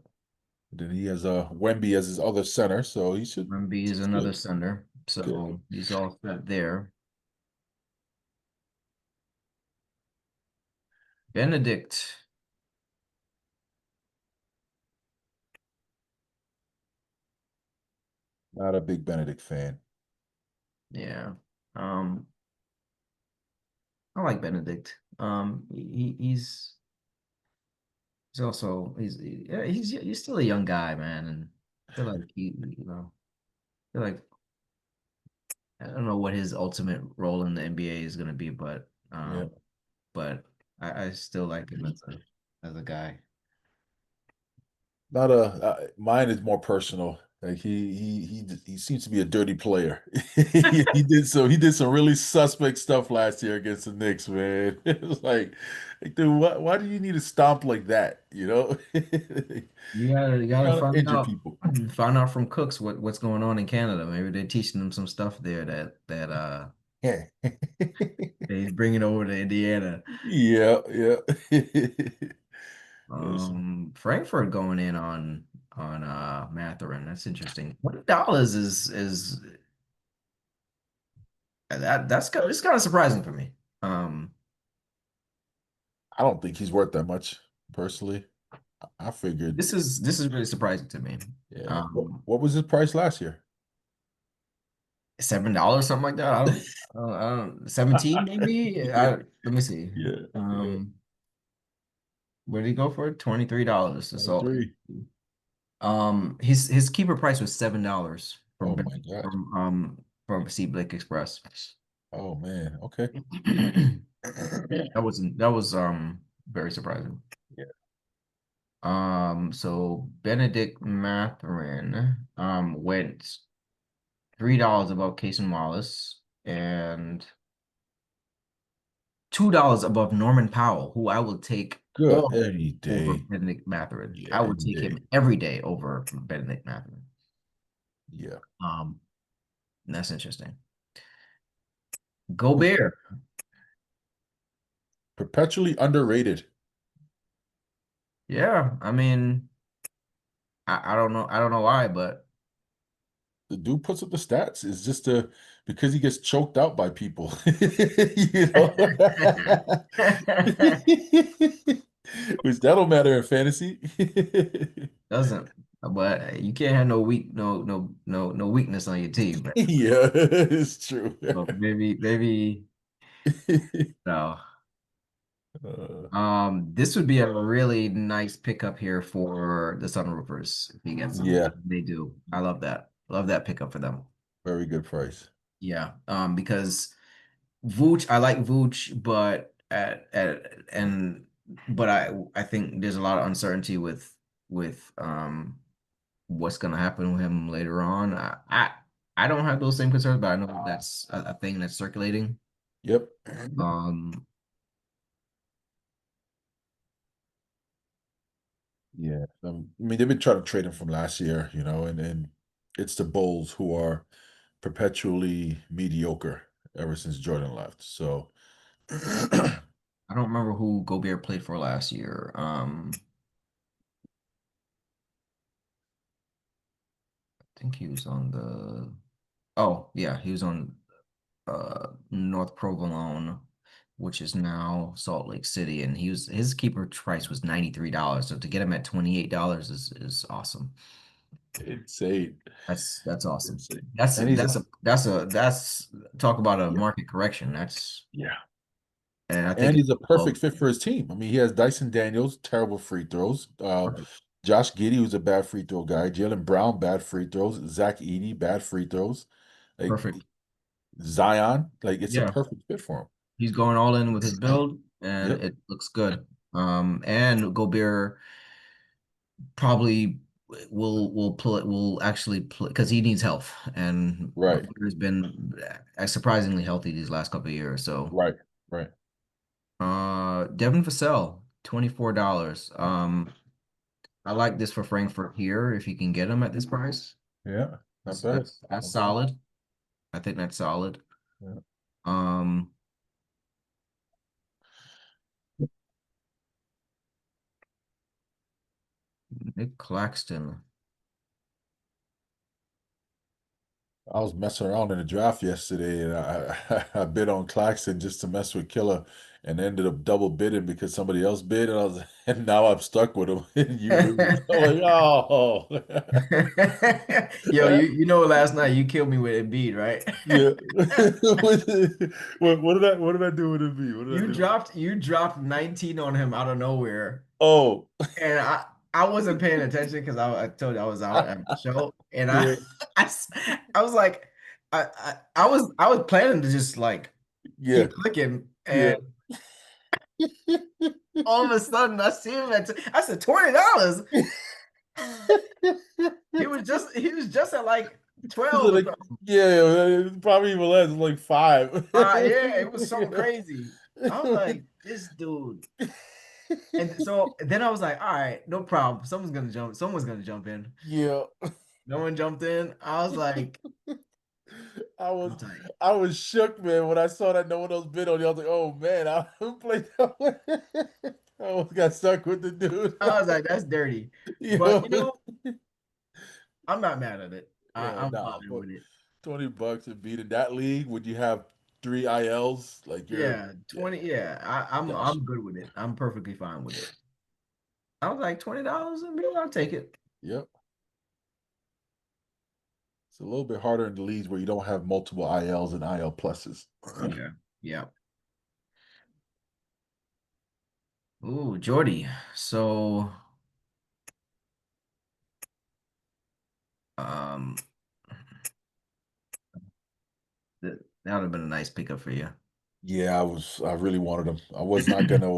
Then he has Wemby as his other center, so he should. Wemby is It's another good. center, Good. so he's all set there. Benedict, Not a big Benedict fan. yeah. Um, I like Benedict. He's also yeah, he's still a young guy, man, and I feel like I feel like I don't know what his ultimate role in the NBA is gonna be, Yeah. but I still like him as a guy. Not a mine is more personal. Like he seems to be a dirty player. He did some really suspect stuff last year against the Knicks, man. It was like dude, why do you need to stomp like that? You know, You you gotta gotta injure people. find out from Cooks what's going on in Canada. Maybe they're teaching them some stuff there that Yeah, he's bringing over to Indiana. yeah, yeah. Listen, Frankfurt going in on on Matherin. That's interesting. $20 is it's kind of surprising for me. Um, I don't think he's worth that much, personally. I figured, this is really surprising to me. yeah. Um, What was his price last year? $7, something like that. I don't 17 maybe. Let me see. Yeah, yeah. Where did he go for? $23 to Salt Lake. 23. His keeper price was $7 Oh my God. from Sea Blake Express. Oh man. Okay. That was very surprising. Yeah. So Benedict Mathurin went $3 above Cason Wallace and $2 above Norman Powell, who I will take Good. all day Any over day. Benedict Mathurin. Yeah, I would any take day. him every day over Benedict Mathurin. Yeah. Um, that's interesting. Gobert. Perpetually underrated. Yeah, I mean, I don't know. I don't know why, but The dude puts up the stats. It's just because he gets choked out by people. You know? Which that'll matter in fantasy. doesn't. But you can't have no weakness on your team. But Yeah, it's true. so maybe no. Uh, This would be a really nice pickup here for the Sunroofers if he gets them. yeah, They do. I love that. Love that pickup for them. very good price. Yeah. Because Vooch, I like Vooch, but I think there's a lot of uncertainty with what's gonna happen with him later on. I don't have those same concerns, but I know that's a thing that's circulating. Yep. Um, Yeah. I mean, they've been trying to trade him from last year, and it's the Bulls who are perpetually mediocre ever since Jordan left. So, I don't remember who Gobert played for last year. I think he was on the. Oh yeah, he was on North Provolone, which is now Salt Lake City, and his keeper price was $93. So to get him at $28 is awesome. insane. That's awesome. Insane. That's And he's a, that's talk about a yeah, market correction. That's yeah. and I And think he's a well, perfect fit for his team. I mean, he has Dyson Daniels, terrible free throws. Josh Giddey, who's a bad free throw guy. Jalen Brown, bad free throws. Zach Edey, bad free throws. Like perfect. Zion, like it's a Yeah, perfect fit for him. he's going all in with his build, and Yep. it looks good. And Gobert probably will actually play because he needs health, and Right. Gobert has been surprisingly healthy these last couple of years. So, Right. Right. Devin Vassell, $24. I like this for Frankfurt here if you can get him at this price. Yeah. Not That's bad. that's that's Not bad. solid. I think that's solid. Yeah. Um, Nick Claxton. I was messing around in the draft yesterday, and I bid on Claxton just to mess with Killer, and ended up double bidding because somebody else bid, and and now I'm stuck with him, and you lose. I'm like, oh, Yo, you know last night you killed me with Embiid, right? yeah. What did I do with him? What did I You do? dropped 19 on him out of nowhere. Oh, And I wasn't paying attention because I told you I was out at the show. And yeah, I, s- I was like I was planning to just like yeah, keep clicking yeah. and all of a sudden I see him I said $20. He was just at like So 12 or like, something. yeah, probably even less, like five. Yeah, it was something crazy. I was like, this dude. And so then I was like, all right, no problem. Someone's gonna jump in. Yeah. No one jumped in. I was like, I was I'm tight. I was shook, man, when I saw that no one else bid on you. I was like, oh man, I played that one. I almost got stuck with the dude. I was like, that's dirty. You But know? I'm not mad at it. Yeah, I'm nah, fine but with it. $20 and beat in that league, would you have three ILs? Like Yeah, yeah, 20. Yeah, gosh, I'm good with it. I'm perfectly fine with it. I was like $20 a meal. I'll take it. yep. It's a little bit harder in the leagues where you don't have multiple ILs and IL pluses. Yeah, yeah. Ooh, Jordy. So, um, that would have been a nice pickup for you. Yeah, I really wanted him. I was not gonna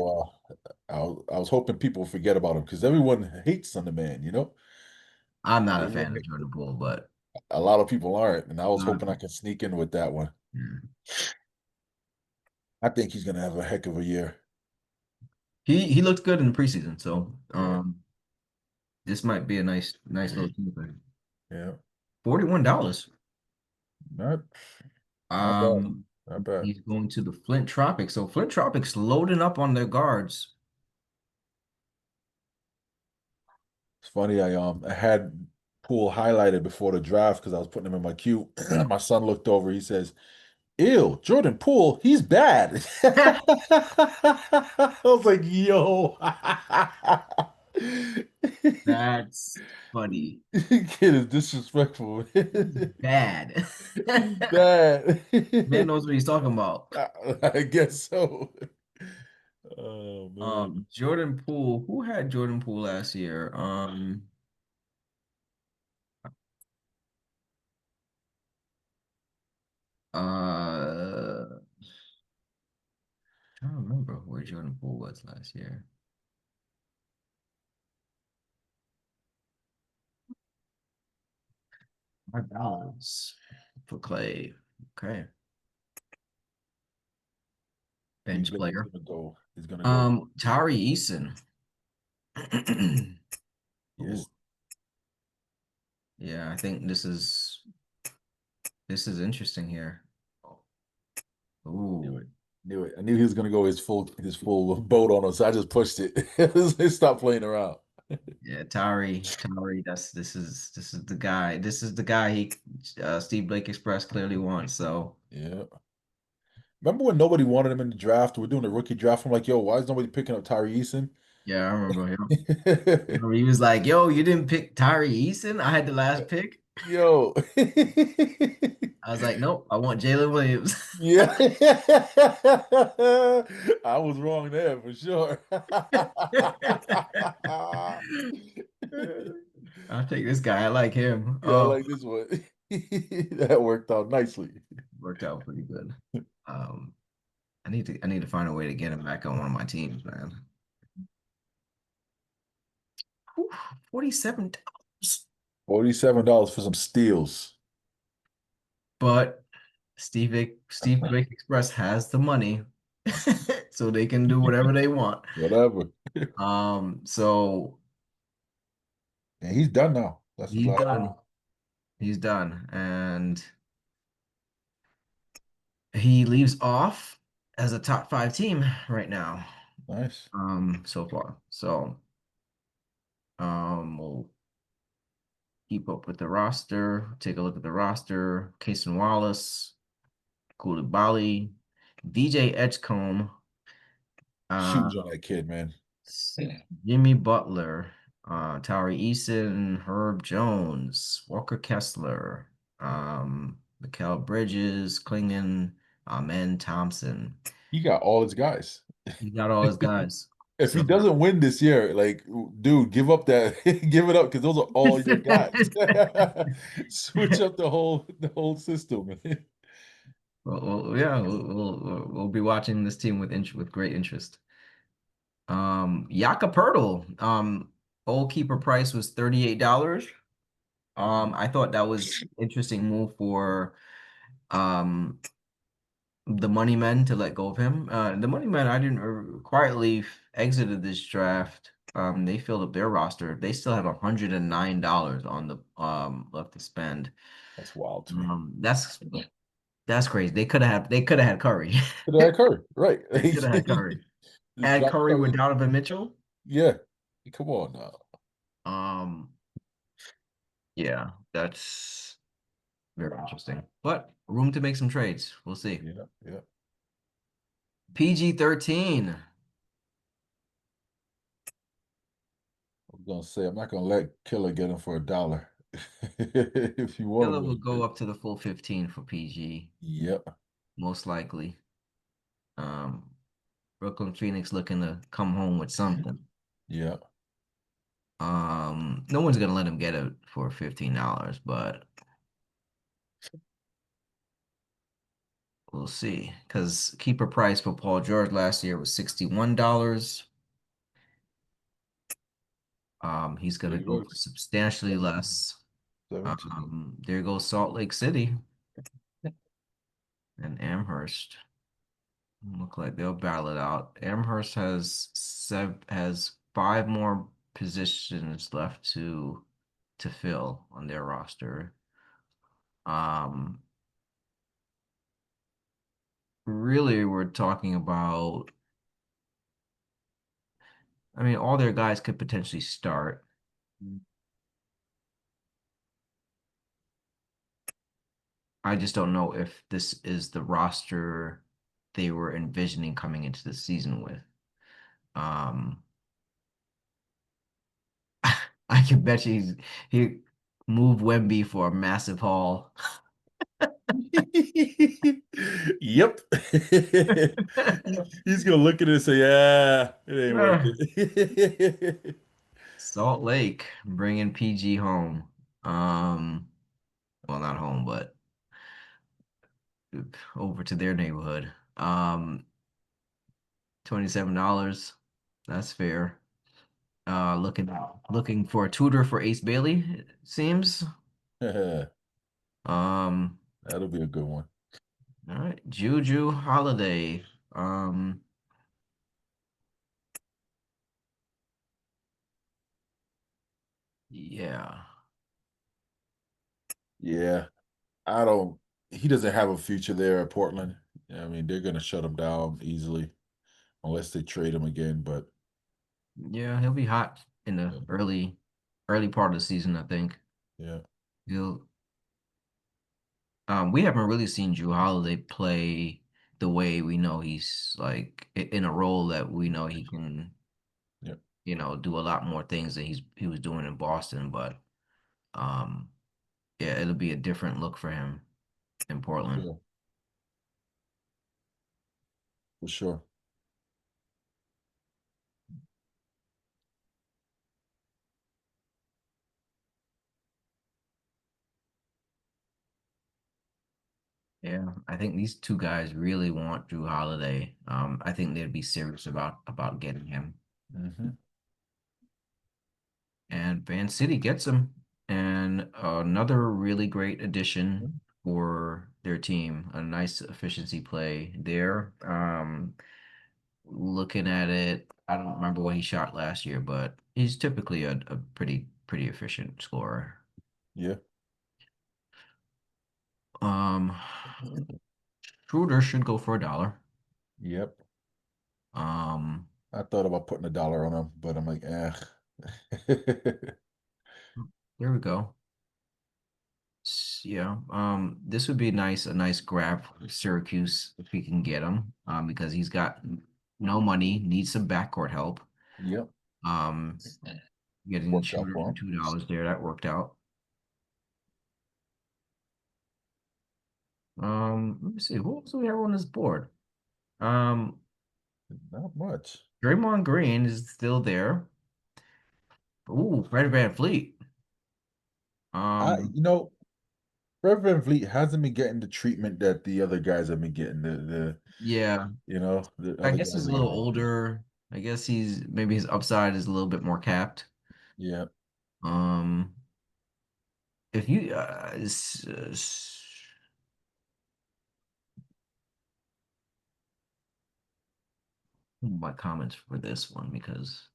I was hoping people would forget about him because everyone hates on the man, you know? I'm not a fan Everyone, of Jordan Poole, but a lot of people aren't, and I a was lot of hoping I people. could sneak in with that one. Yeah. I think he's gonna have a heck of a year. He looked good in the preseason, so Yeah, this might be a nice little team for him. yeah. $41. Not not bad. Um, Not bad. he's going to the Flint Tropics. So Flint Tropics loading up on their guards. It's funny, I had Poole highlighted before the draft because I was putting him in my queue. My son looked over, he says, ew, Jordan Poole, he's bad. I was like, yo. That's funny. Kid is disrespectful. He's bad. He's bad. Man knows what he's talking about. I guess so. Oh man. Jordan Poole. Who had Jordan Poole last year? I don't remember where Jordan Poole was last year. $5 for Clay. Okay, Steve bench Blake is player. gonna go. He's gonna go. Tari Eason. Ooh, Yes. yeah, I think this is interesting here. Knew Ooh, it. Knew it. I knew he was gonna go his full boat on us. I just pushed it. Stop playing around. yeah, Tari. This is the guy. This is the guy Steve Blake Express clearly wants. So Yeah. Remember when nobody wanted him in the draft? We're doing a rookie draft. I'm like, yo, why is nobody picking up Tyree Eason? yeah, I remember him. He was like, "Yo, you didn't pick Tari Eason. I had the last pick." Yo. I was like, "Nope, I want Jalen Williams." Yeah. I was wrong there for sure. I'll take this guy. I like him. Yeah, I like this one. That worked out nicely. Worked out pretty good. Um, I need to find a way to get him back on one of my teams, man. Whew, $47. $47 for some steals. But Steve Drake Express has the money, so they can do whatever they want. Whatever. So And he's done now. That's his he's last done. one. He's done, and he leaves off as a top five team right now. Nice. So far. So we'll keep up with the roster. Take a look at the roster. Cason Wallace, Koulibaly, VJ Edgecombe, uh, Shoes on that kid, man. Jimmy Butler, Tari Eason, Herb Jones, Walker Kessler, Mikal Bridges, Klingon, Amen Thompson. He got all his guys. He got all his guys. If he So doesn't win this year, like, dude, give up that, give it up because those are all your guys. Switch up the whole system. yeah, we'll be watching this team with great interest. Yaka Pirtle, old keeper price was $38. I thought that was interesting move for um the money men to let go of him. The money men I didn't quietly exited this draft. They filled up their roster. They still have $109 on the left to spend. That's wild to me. That's crazy. They could have had Curry. But that Curry, right? They could have had Curry. Just Add drop Curry with Curry. Donovan Mitchell. Yeah. Come on now. Um, Yeah, that's very interesting. But room to make some trades. We'll see. Yeah, yeah. PG-13. I was gonna say I'm not gonna let Killer get him for $1. If you want Killer him will to go up to the full 15 for PG, yep, most likely. Um, Brooklyn Phoenix looking to come home with something. yeah. No one's gonna let him get it for $15, but we'll see. Because keeper price for Paul George last year was $61. He's There gonna you go go. for substantially less. 17. There goes Salt Lake City and Amherst. Look like they'll battle it out. Amherst has five more positions left to fill on their roster. Um, Really, we're talking about. I mean, all their guys could potentially start. I just don't know if this is the roster they were envisioning coming into the season with. Um, I can bet you he moved Wemby for a massive haul. Yep. He's gonna look at it and say, "Yeah, it ain't worth it." Salt Lake bringing PG home. Um, well, not home, but over to their neighborhood. $27. That's fair. Looking for a tutor for Ace Bailey, it seems. Um, That'll be a good one. all right, Juju Holiday. Um, yeah. Yeah, I don't. He doesn't have a future there at Portland. I mean, they're gonna shut him down easily unless they trade him again. But Yeah, he'll be hot in the yeah, early part of the season, I think. yeah, He'll we haven't really seen Drew Holiday play the way we know he's like in a role that we know he can, yeah, do a lot more things than he was doing in Boston, but um yeah, it'll be a different look for him in for Portland. sure, for sure. Yeah, I think these two guys really want Drew Holiday. I think they'd be serious about getting him. Hmm. And Van City gets him. And another really great addition for their team. A nice efficiency play there. Looking at it, I don't remember what he shot last year, but he's typically a pretty efficient scorer. Yeah, Um, Schroeder should go for $1. yep. Um, I thought about putting $1 on him, but I'm like, eh. there we go. Yeah, this would be a nice grab for Syracuse if we can get him, because he's got no money, needs some backcourt help. Yep, Um, Getting worked out Shooter for for him. $2 there, that worked out. Let me see, who else do we have on this board? Um, Not much. Draymond Green is still there. Ooh, Fred VanVleet. I, Um, you know, Fred VanVleet hasn't been getting the treatment that the other guys have been getting. yeah, The I other guess guys he's a have little been getting. older. I guess maybe his upside is a little bit more capped. Yeah, Um, if you my comments for this one because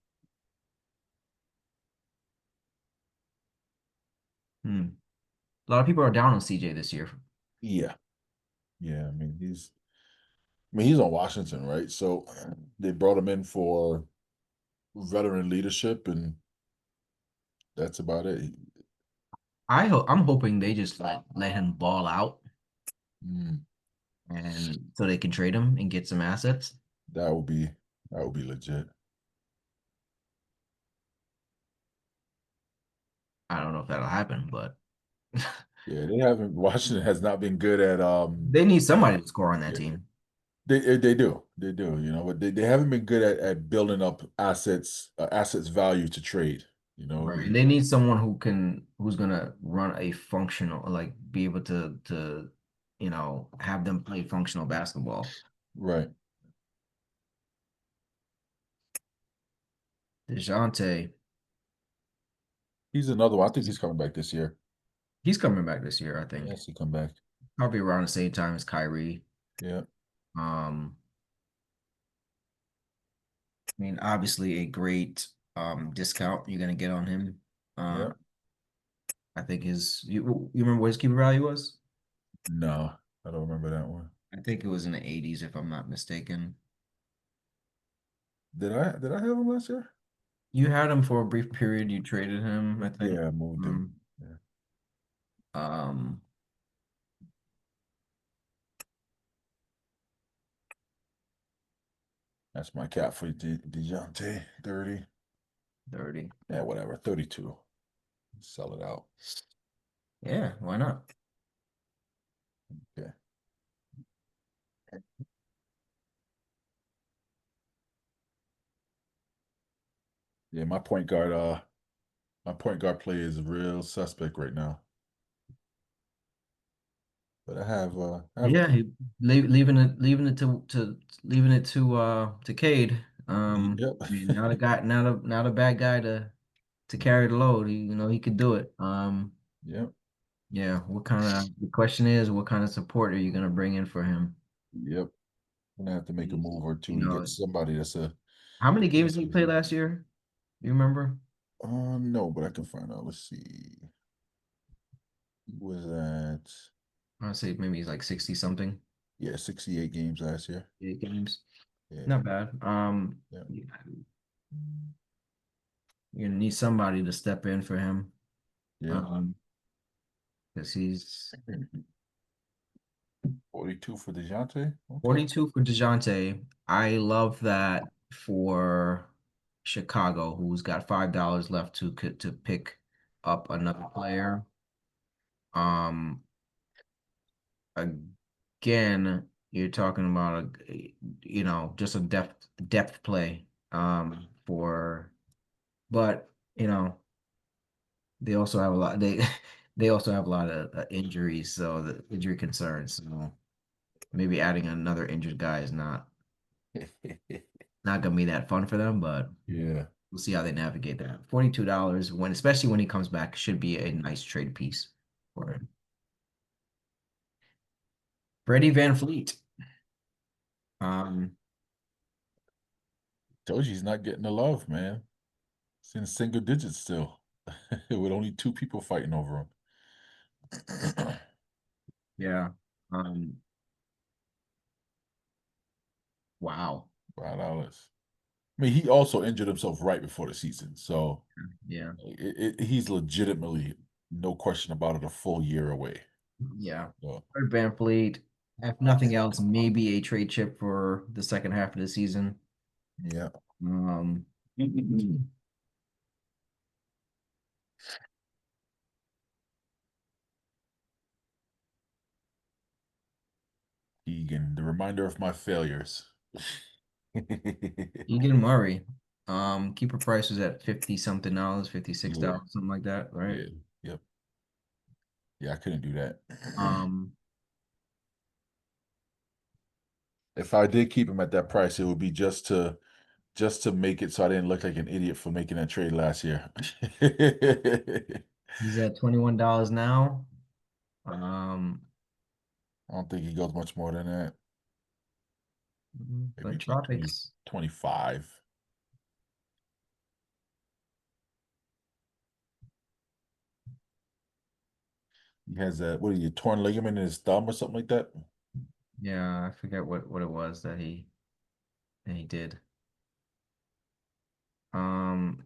a lot of people are down on CJ this year. yeah, yeah. I mean, he's on Washington, right? So they brought him in for veteran leadership, and that's about it. I'm hoping they just let him ball out Mm, and so they can trade him and get some assets. that would be that would be legit. I don't know if that'll happen, but Yeah, they haven't. Washington has not been good at they need somebody to score on that yeah, team. they do, but they haven't been good at building up assets value to trade. You know, Right. And they need someone who's gonna run a functional, like be able to have them play functional basketball. right. DeJounte, He's another one. I think he's coming back this year. he's coming back this year, I think. Yes, he come back. Probably around the same time as Kyrie. Yeah, Um, I mean, obviously a great discount you're gonna get on him. yeah. I think you remember what his keeper value was? No, I don't remember that one. I think it was in the 80s if I'm not mistaken. Did I have him last year? You had him for a brief period, you traded him, I think. Yeah, I moved him. Um, Yeah, um that's my cap for Dejounte. 30. 30. Yeah, whatever. 32. Sell it out. Yeah, why not? Okay. Yeah, my point guard play is a real suspect right now. But I have a Yeah, leaving it to Cade. yep. I mean, not a bad guy to carry the load. He could do it. Yep. Yeah, the question is, what kind of support are you gonna bring in for him? Yep. Gonna have to make a He's- move or You two to get know, somebody that's a how many games yes. did he play last year? You remember? No, but I can find out. Let's see. He was at I'd say maybe he's like 60 something 68 games last year. games. Yeah. Not bad. Yeah. You're gonna need somebody to step in for him. Yeah. Um, because he's 42 for DeJounte. Okay. 42 for DeJounte. I love that for Chicago, who's got $5 left to pick up another player. Um, again, you're talking about just a depth play. But they also have a lot. They also have a lot of injuries, so the injury concerns. So maybe adding another injured guy is not gonna be that fun for them, but Yeah. we'll see how they navigate that. $42 especially when he comes back, should be a nice trade piece for him. Freddie Van Fleet. Um, Told you he's not getting the love, man. It's in single digits still, with only two people fighting over him. yeah. Um, wow. $5. I mean, he also injured himself right before the season, so Yeah. he's legitimately, no question about it, a full year away. Yeah. So, Fred Van Fleet. If nothing else, maybe a trade chip for the second half of the season. yeah, Um, Egan, the reminder of my failures. Egan Murray. Keeper price was at 50 something dollars, Yeah, $56, something like that, right? yeah, yep. Yeah, I couldn't do that. Um, If I did keep him at that price, it would be just to make it so I didn't look like an idiot for making that trade last year. he's at $21 now. Um, I don't think he goes much more than that. the Maybe like 20, Tropics. 25. He has what are you, torn ligament in his thumb or something like that? Yeah, I forget what it was that he did.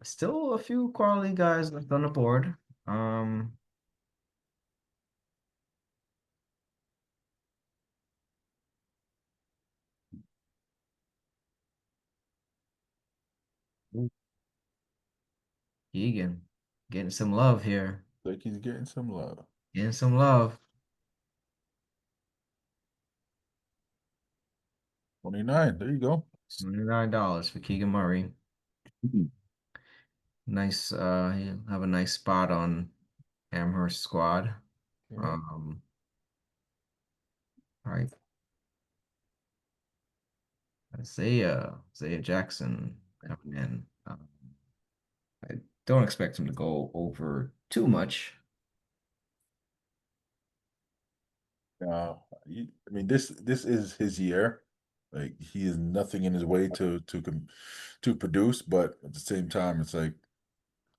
Still a few quality guys left on the board. Um, Keegan, getting some love here. Like he's getting some love. Getting some love. 29. There you go. $29 for Keegan Murray. Mhm. Nice, he'll have a nice spot on Amherst squad. Yeah. Um, all right. Isaiah Jackson coming in. I don't expect him to go over too much. I mean, this is his year. Like he is nothing in his way to produce, but at the same time, it's like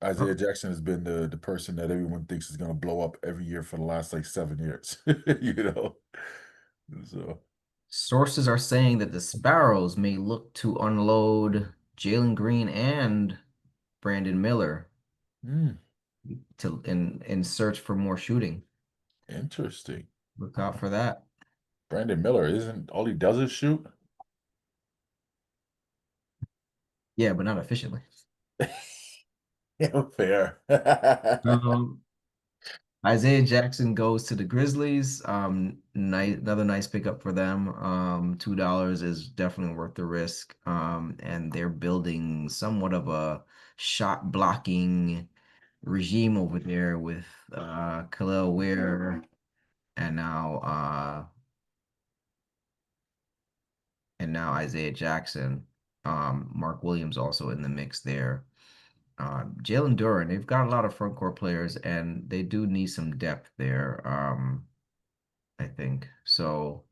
Oh, Isaiah Jackson has been the person that everyone thinks is going to blow up every year for the last like 7 years. You know, so sources are saying that the Sparrows may look to unload Jalen Green and Brandon Miller hmm, to in search for more shooting. interesting. Look out for that. Brandon Miller isn't all he does is shoot. Yeah, but not efficiently. Yeah, fair. Um, Isaiah Jackson goes to the Grizzlies. Another nice pickup for them. $2 is definitely worth the risk. And they're building somewhat of a shot blocking regime over there with Khalil Ware and now Isaiah Jackson. Mark Williams also in the mix there. Jalen Duren, they've got a lot of front court players and they do need some depth there. I think. So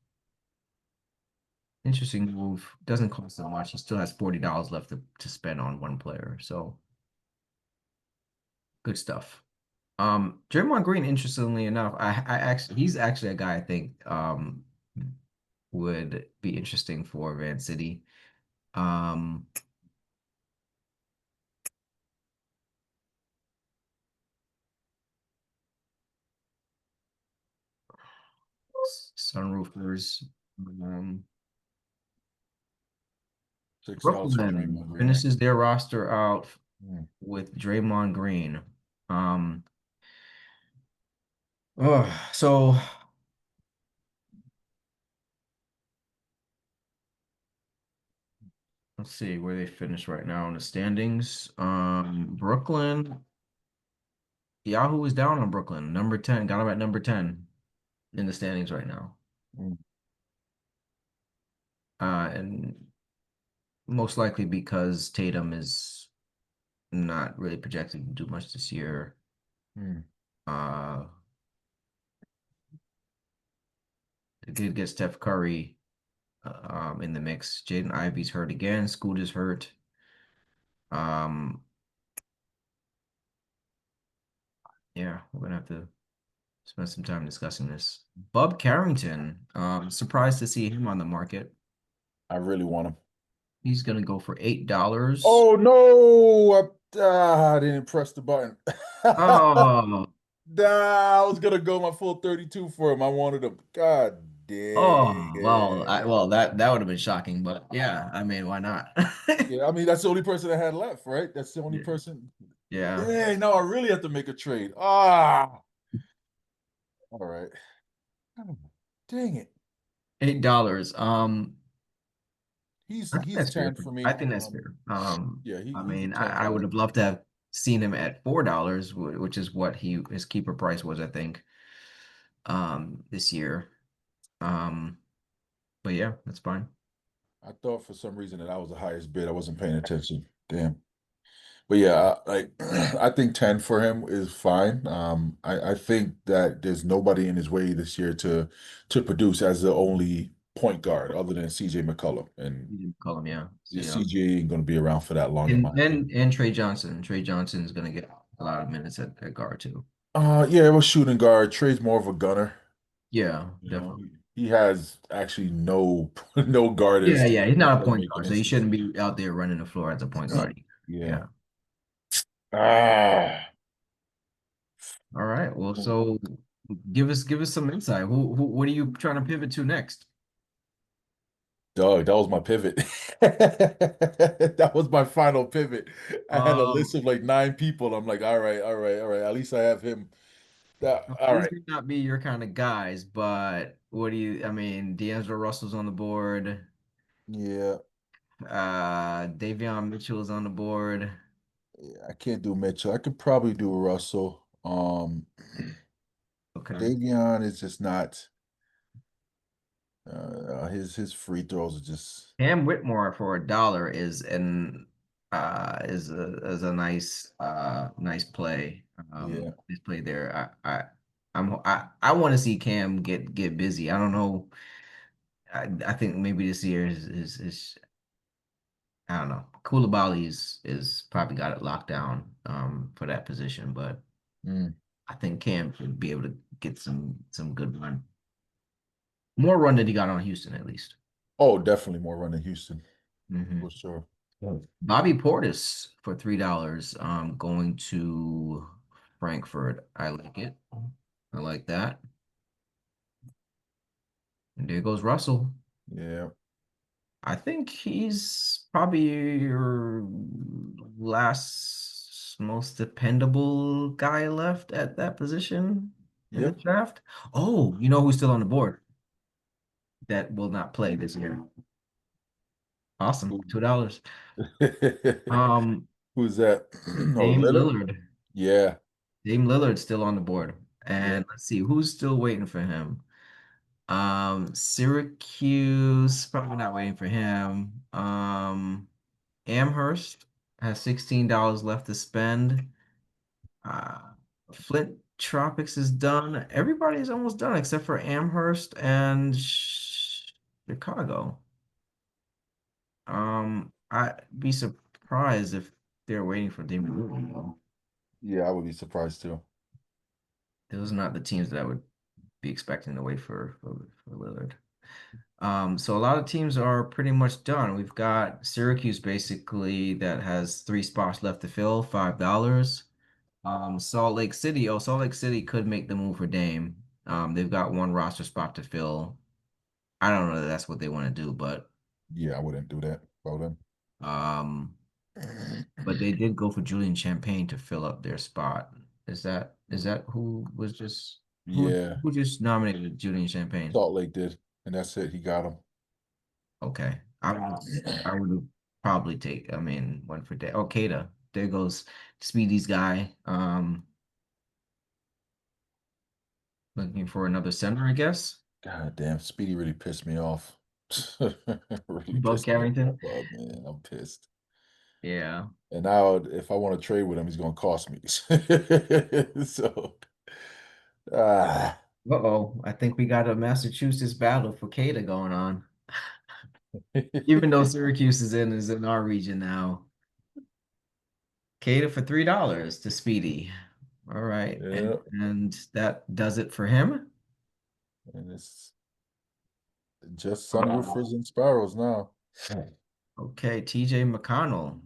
interesting move. Doesn't cost so much. He still has $40 left to spend on one player. So good stuff. Draymond Green, interestingly enough, I actually he's actually a guy I think would be interesting for Van City. Um Sunroofers. Um $6 for Brooklyn Draymond Green. finishes their roster out Hmm. with Draymond Green. Um so let's see where they finish right now in the standings. Brooklyn, Yahoo is down on Brooklyn. Number 10, got them at number 10 in the standings right now. Hmm. And most likely because Tatum is not really projected to do much this year. Hmm. Uh, they did get Steph Curry in the mix. Jaden Ivey's hurt again. Scoot is hurt. Um, yeah, we're gonna have to spend some time discussing this. Bub Carrington, surprised to see him on the market. I really want him. He's gonna go for $8. Oh no! I didn't press the button. Oh, Nah, I was gonna go my full 32 for him. I wanted him. God dang it. well, that would have been shocking, but yeah, I mean, why not? Yeah, I mean that's the only person I had left, right? That's the only Yeah, person. yeah, Dang, now I really have to make a trade. Ah, all right. Oh, dang it. $8. I think He's that's fair 10 for I me. think that's fair. Yeah, I he's a mean, 10 I for would me. have loved to have seen him at $4, which is what his keeper price was, I think, this year. Um, but yeah, that's fine. I thought for some reason that I was the highest bid. I wasn't paying attention. Damn. But yeah, like I think 10 for him is fine. I think that there's nobody in his way this year to produce as the only point guard other than CJ McCollum. And You can call him, yeah. So yeah, yeah, CJ ain't gonna be around for that long in my and opinion. and Trey Johnson. Trey Johnson is gonna get a lot of minutes at guard too. Yeah, it was shooting guard. Trey's more of a gunner. Yeah, You know, definitely. he has actually no no guard Yeah, instinct, yeah, he's no not a point playmaking guard, so he instinct. shouldn't be out there running the floor as a point guard. Yeah. Yeah. Ah. All right. Well, so give us some insight. What are you trying to pivot to next? Dog, that was my pivot. That was my final pivot. I had a list Um, of like 9 people. I'm like, all right, all right, all right. At least I have him. All these right. may not be your kind of guys, but what do you? I mean, D'Angelo Russell's on the board. Yeah, Davion Mitchell is on the board. yeah, I can't do Mitchell. I could probably do Russell. Okay. Davion is just not his free throws are just Cam Whitmore for $1 is a nice nice play. yeah. Nice play there. I want to see Cam get busy. I don't know. I think maybe this year is I don't know. Koulibaly is probably got it locked down for that position, but Mm. I think Cam should be able to get some good run. More run than he got on Houston at least. Oh, definitely more run than Houston Hmm. for sure. Bobby Portis for $3, going to Frankfurt. I like it. I like that. And there goes Russell. Yeah. I think he's probably your last most dependable guy left at that position in the Yep. draft. Oh, you know who's still on the board that will not play this year? Awesome, $2. Um, Who's that? Oh, Dame Leonard? Lillard. Yeah. Dame Lillard's still on the board. Yeah. And let's see who's still waiting for him. Syracuse, probably not waiting for him. Amherst has $16 left to spend. Uh, Flint Tropics is done. Everybody's almost done except for Amherst and Chicago. I'd be surprised if they're waiting for Damian Lillard, though. Yeah, I would be surprised too. Those are not the teams that I would be expecting to wait for Lillard. So a lot of teams are pretty much done. We've got Syracuse basically that has 3 spots left to fill, $5. Salt Lake City. Oh, Salt Lake City could make the move for Dame. They've got one roster spot to fill. I don't know that that's what they want to do, Yeah, I wouldn't do that about him. um, but they did go for Julian Champagne to fill up their spot. Is that who was just who Yeah, who just nominated Julian Champagne? Salt Lake did, and that's it. He got him. Okay. I would probably take, I mean, one for day. Oh, Kada. There goes Speedy's guy. Looking for another center, I guess. God damn, Speedy really pissed me off. Really Bug pissed me Carrington. off, man. I'm pissed. Yeah. And now, if I want to trade with him, he's going to cost me. So, ah, Uh-oh. I think we got a Massachusetts battle for Kada going on. Even though Syracuse is in our region now. Kada for $3 to Speedy. All right. And yeah, and that does it for him. and it's just sunroofers and sparrows now. Okay, TJ McConnell.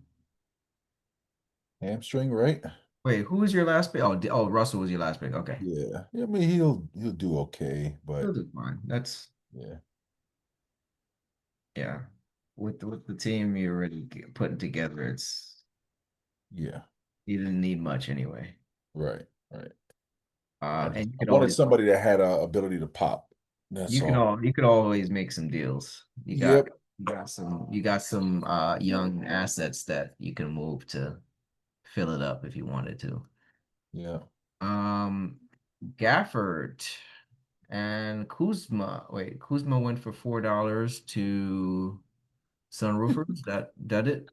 Hamstring, right? Wait, who was your last pick? Oh, Russell was your last pick. Okay. Yeah, I mean he'll do okay, He'll but do fine. That's yeah, yeah. With the team you're already putting together, yeah, you didn't need much anyway. right, right. And you I could wanted always somebody that had a ability to pop. That's all. you could always make some deals. You got Yep. you got some young assets that you can move to fill it up if you wanted to. Yeah. Um, Gafford and Kuzma. Wait, Kuzma went for $4 to Sunroofers. That it.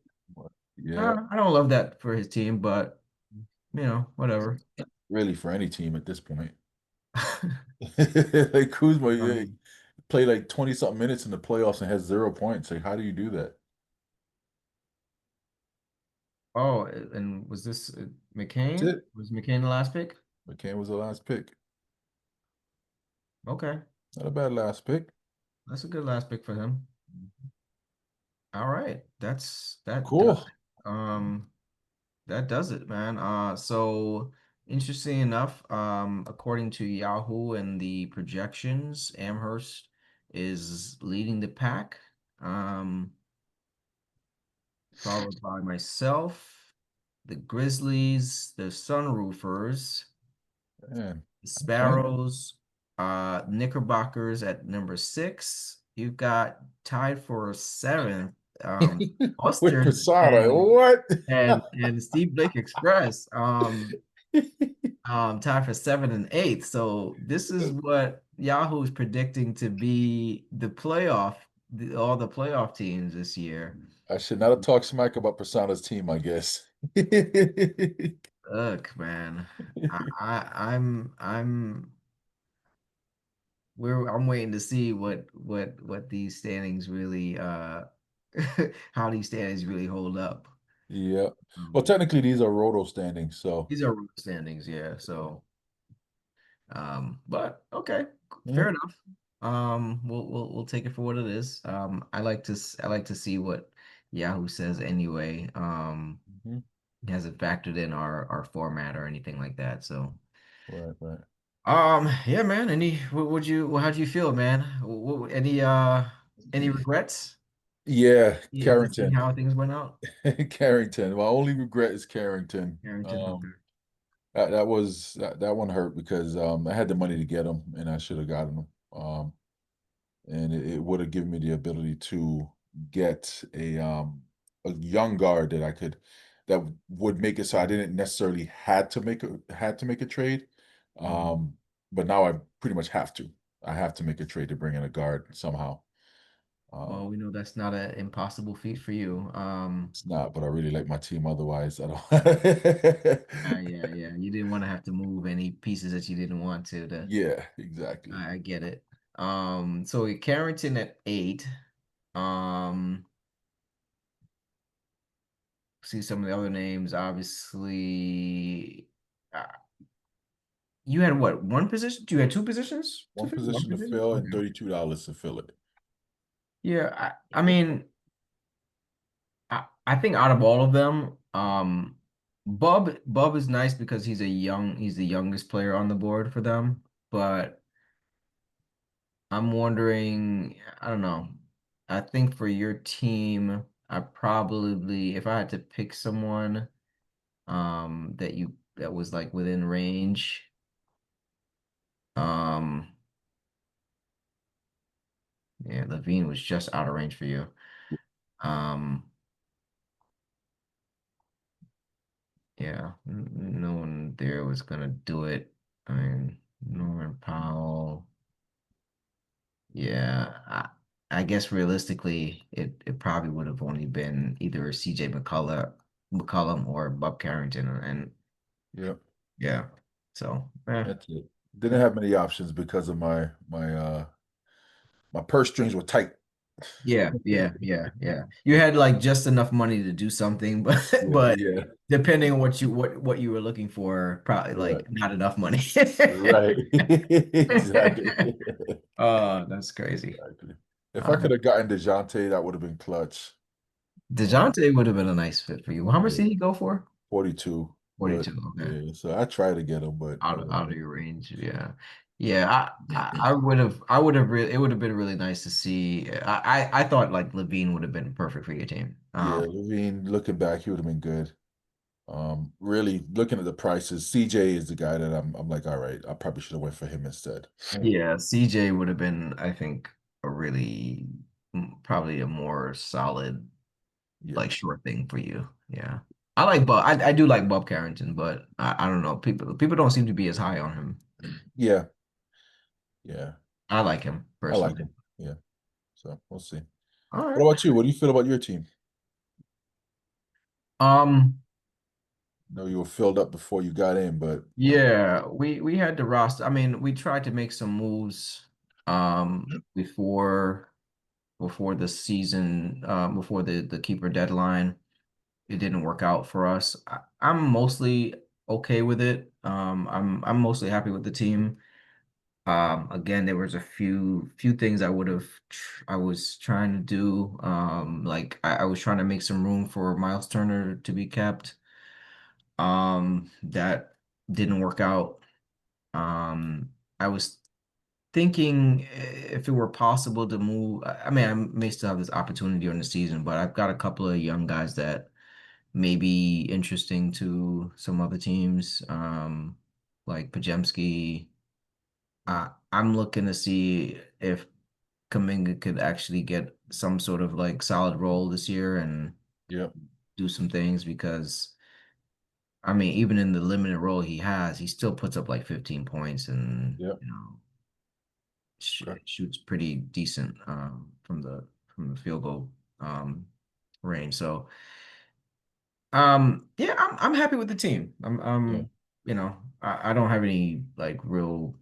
Yeah. I don't love that for his team, but whatever. Really for any team at this point. Like Kuzma, yeah, Um, played like 20 something minutes in the playoffs and has 0 points. Like, how do you do that? oh, and was this That's McCain? it. Was McCain the last pick? McCann was the last pick. Okay, Not a bad last pick. that's a good last pick for him. All right, that does Cool. it. That does it, man. So interesting enough, according to Yahoo and the projections, Amherst is leading the pack. Followed by myself, the Grizzlies, the Sunroofers, Man, the okay. Sparrows, Knickerbockers at number 6. You've got tied for seventh, With Busters Posada, what? and Steve Blake Express. Tied for seventh and eighth. So this is what Yahoo is predicting to be all the playoff teams this year. I should not have talked smack about Persana's team, I guess. Look, man, I'm I'm waiting to see what these standings really how these standings really hold up. Yeah. Well, Um, technically, these are roto standings, so these are road standings, yeah. So, but okay, yeah. fair enough. We'll take it for what it is. I like to see what Yahoo says anyway. Mhm. It hasn't factored in our format or anything like that. So, Right, right. yeah, man. How do you feel, man? Any regrets Yeah, after seeing Carrington. how things went out? Carrington. My only regret is Carrington. Carrington, okay. That one hurt because I had the money to get him and I should have gotten him. And it would have given me the ability to get a young guard that would make it so I didn't necessarily had to make a trade. Mhm. Um, but now I pretty much have to. I have to make a trade to bring in a guard somehow. Well, Um, we know that's not an impossible feat for you. it's not, but I really like my team otherwise. I Yeah, don't. yeah, yeah. You didn't want to have to move any pieces that you didn't want to. Yeah, exactly. I get it. So Carrington at 8. Um, see some of the other names. Obviously, uh, you had what? One position? You had two positions to One fill? One position to position? fill Okay. and $32 to fill it. Yeah, I mean, I think out of all of them, Bub is nice because he's the youngest player on the board for them. But I'm wondering, I don't know. I think for your team, if I had to pick someone that was like within range, um yeah, Levine was just out of range for you. Um yeah, no one there was gonna do it. I mean, Norman Powell. Yeah, I guess realistically, it probably would have only been either CJ McCollum or Bob Carrington, and Yep, yeah. So, that's it. Didn't have many options because of my purse strings were tight. yeah. You had like just enough money to do something, but Yeah, but yeah, depending on what you were looking for, probably like right, not enough money. right. Exactly. Oh, that's crazy. Exactly. If I Uh, could have gotten DeJounte, that would have been clutch. Um, DeJounte would have been a nice fit for you. How much yeah, did he go for? 42. But 42. Okay. yeah, so I tried to get him, but Out of your range. Yeah. Yeah, I would have really it would have been really nice to see. I thought like Levine would have been perfect for your team. yeah, Levine, looking back, he would have been good. Really looking at the prices, CJ is the guy that I'm like, all right, I probably should have went for him instead. Yeah, CJ would have been, I think, a really probably a more solid Yeah, like short thing for you. Yeah. I like Bob. I do like Bob Carrington, but I don't know. People don't seem to be as high on him. yeah, yeah. I like him I like personally. him. Yeah. So we'll see. All What right. about you? What do you feel about your team? Um, I know you were filled up before you got in, but yeah, we had the roster. I mean, we tried to make some moves before the season, before the keeper deadline. It didn't work out for us. I'm mostly okay with it. I'm mostly happy with the team. Again, there was a few things I was trying to do. Like I was trying to make some room for Miles Turner to be kept. That didn't work out. I was thinking if it were possible to move. I mean, I may still have this opportunity during the season, but I've got a couple of young guys that may be interesting to some other teams, like Pajemski. I'm looking to see if Kaminga could actually get some sort of like solid role this year and Yep. do some things because I mean, even in the limited role he has, he still puts up like 15 points and Yep. Okay. shoots pretty decent from the field goal range. So yeah, I'm happy with the team. Yeah. I don't have any like real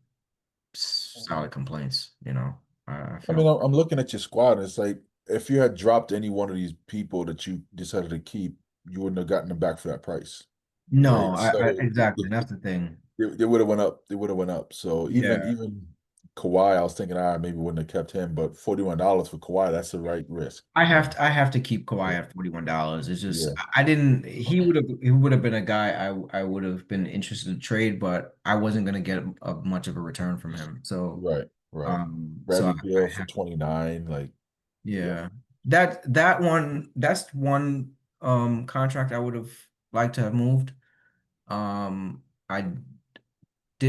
solid complaints, I I mean, feel. I'm looking at your squad, and it's like if you had dropped any one of these people that you decided to keep, you wouldn't have gotten them back for that price, right? No, I So exactly. That's the thing. they would have went up. They would have went up. So Yeah. even Kawhi, I was thinking, maybe wouldn't have kept him, but $41 for Kawhi, that's the right risk. I have to keep Kawhi Yeah. at $41. It's just Yeah. I didn't he would have been a guy I would have been interested to trade, but I wasn't gonna get much of a return from him. So Right. Right. so Bradley I Beal for have 29, like, yeah. yeah. That's one contract I would have liked to have moved. I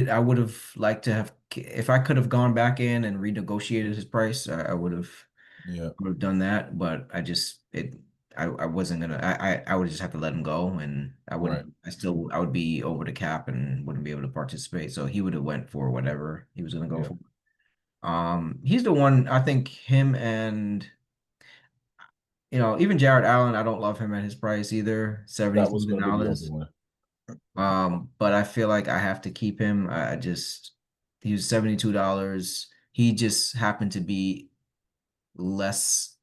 I would have liked to have if I could have gone back in and renegotiated his price, I Yeah. would have done that, but I wasn't gonna I would just have to let him go and Right. I would be over the cap and wouldn't be able to participate. So he would have went for whatever he was gonna go Yeah. for. He's the one I think him and even Jared Allen, I don't love him at his price either, That was $70 going to be the other dollars. one. But I feel like I have to keep him. I just he was $72. He just happened to be less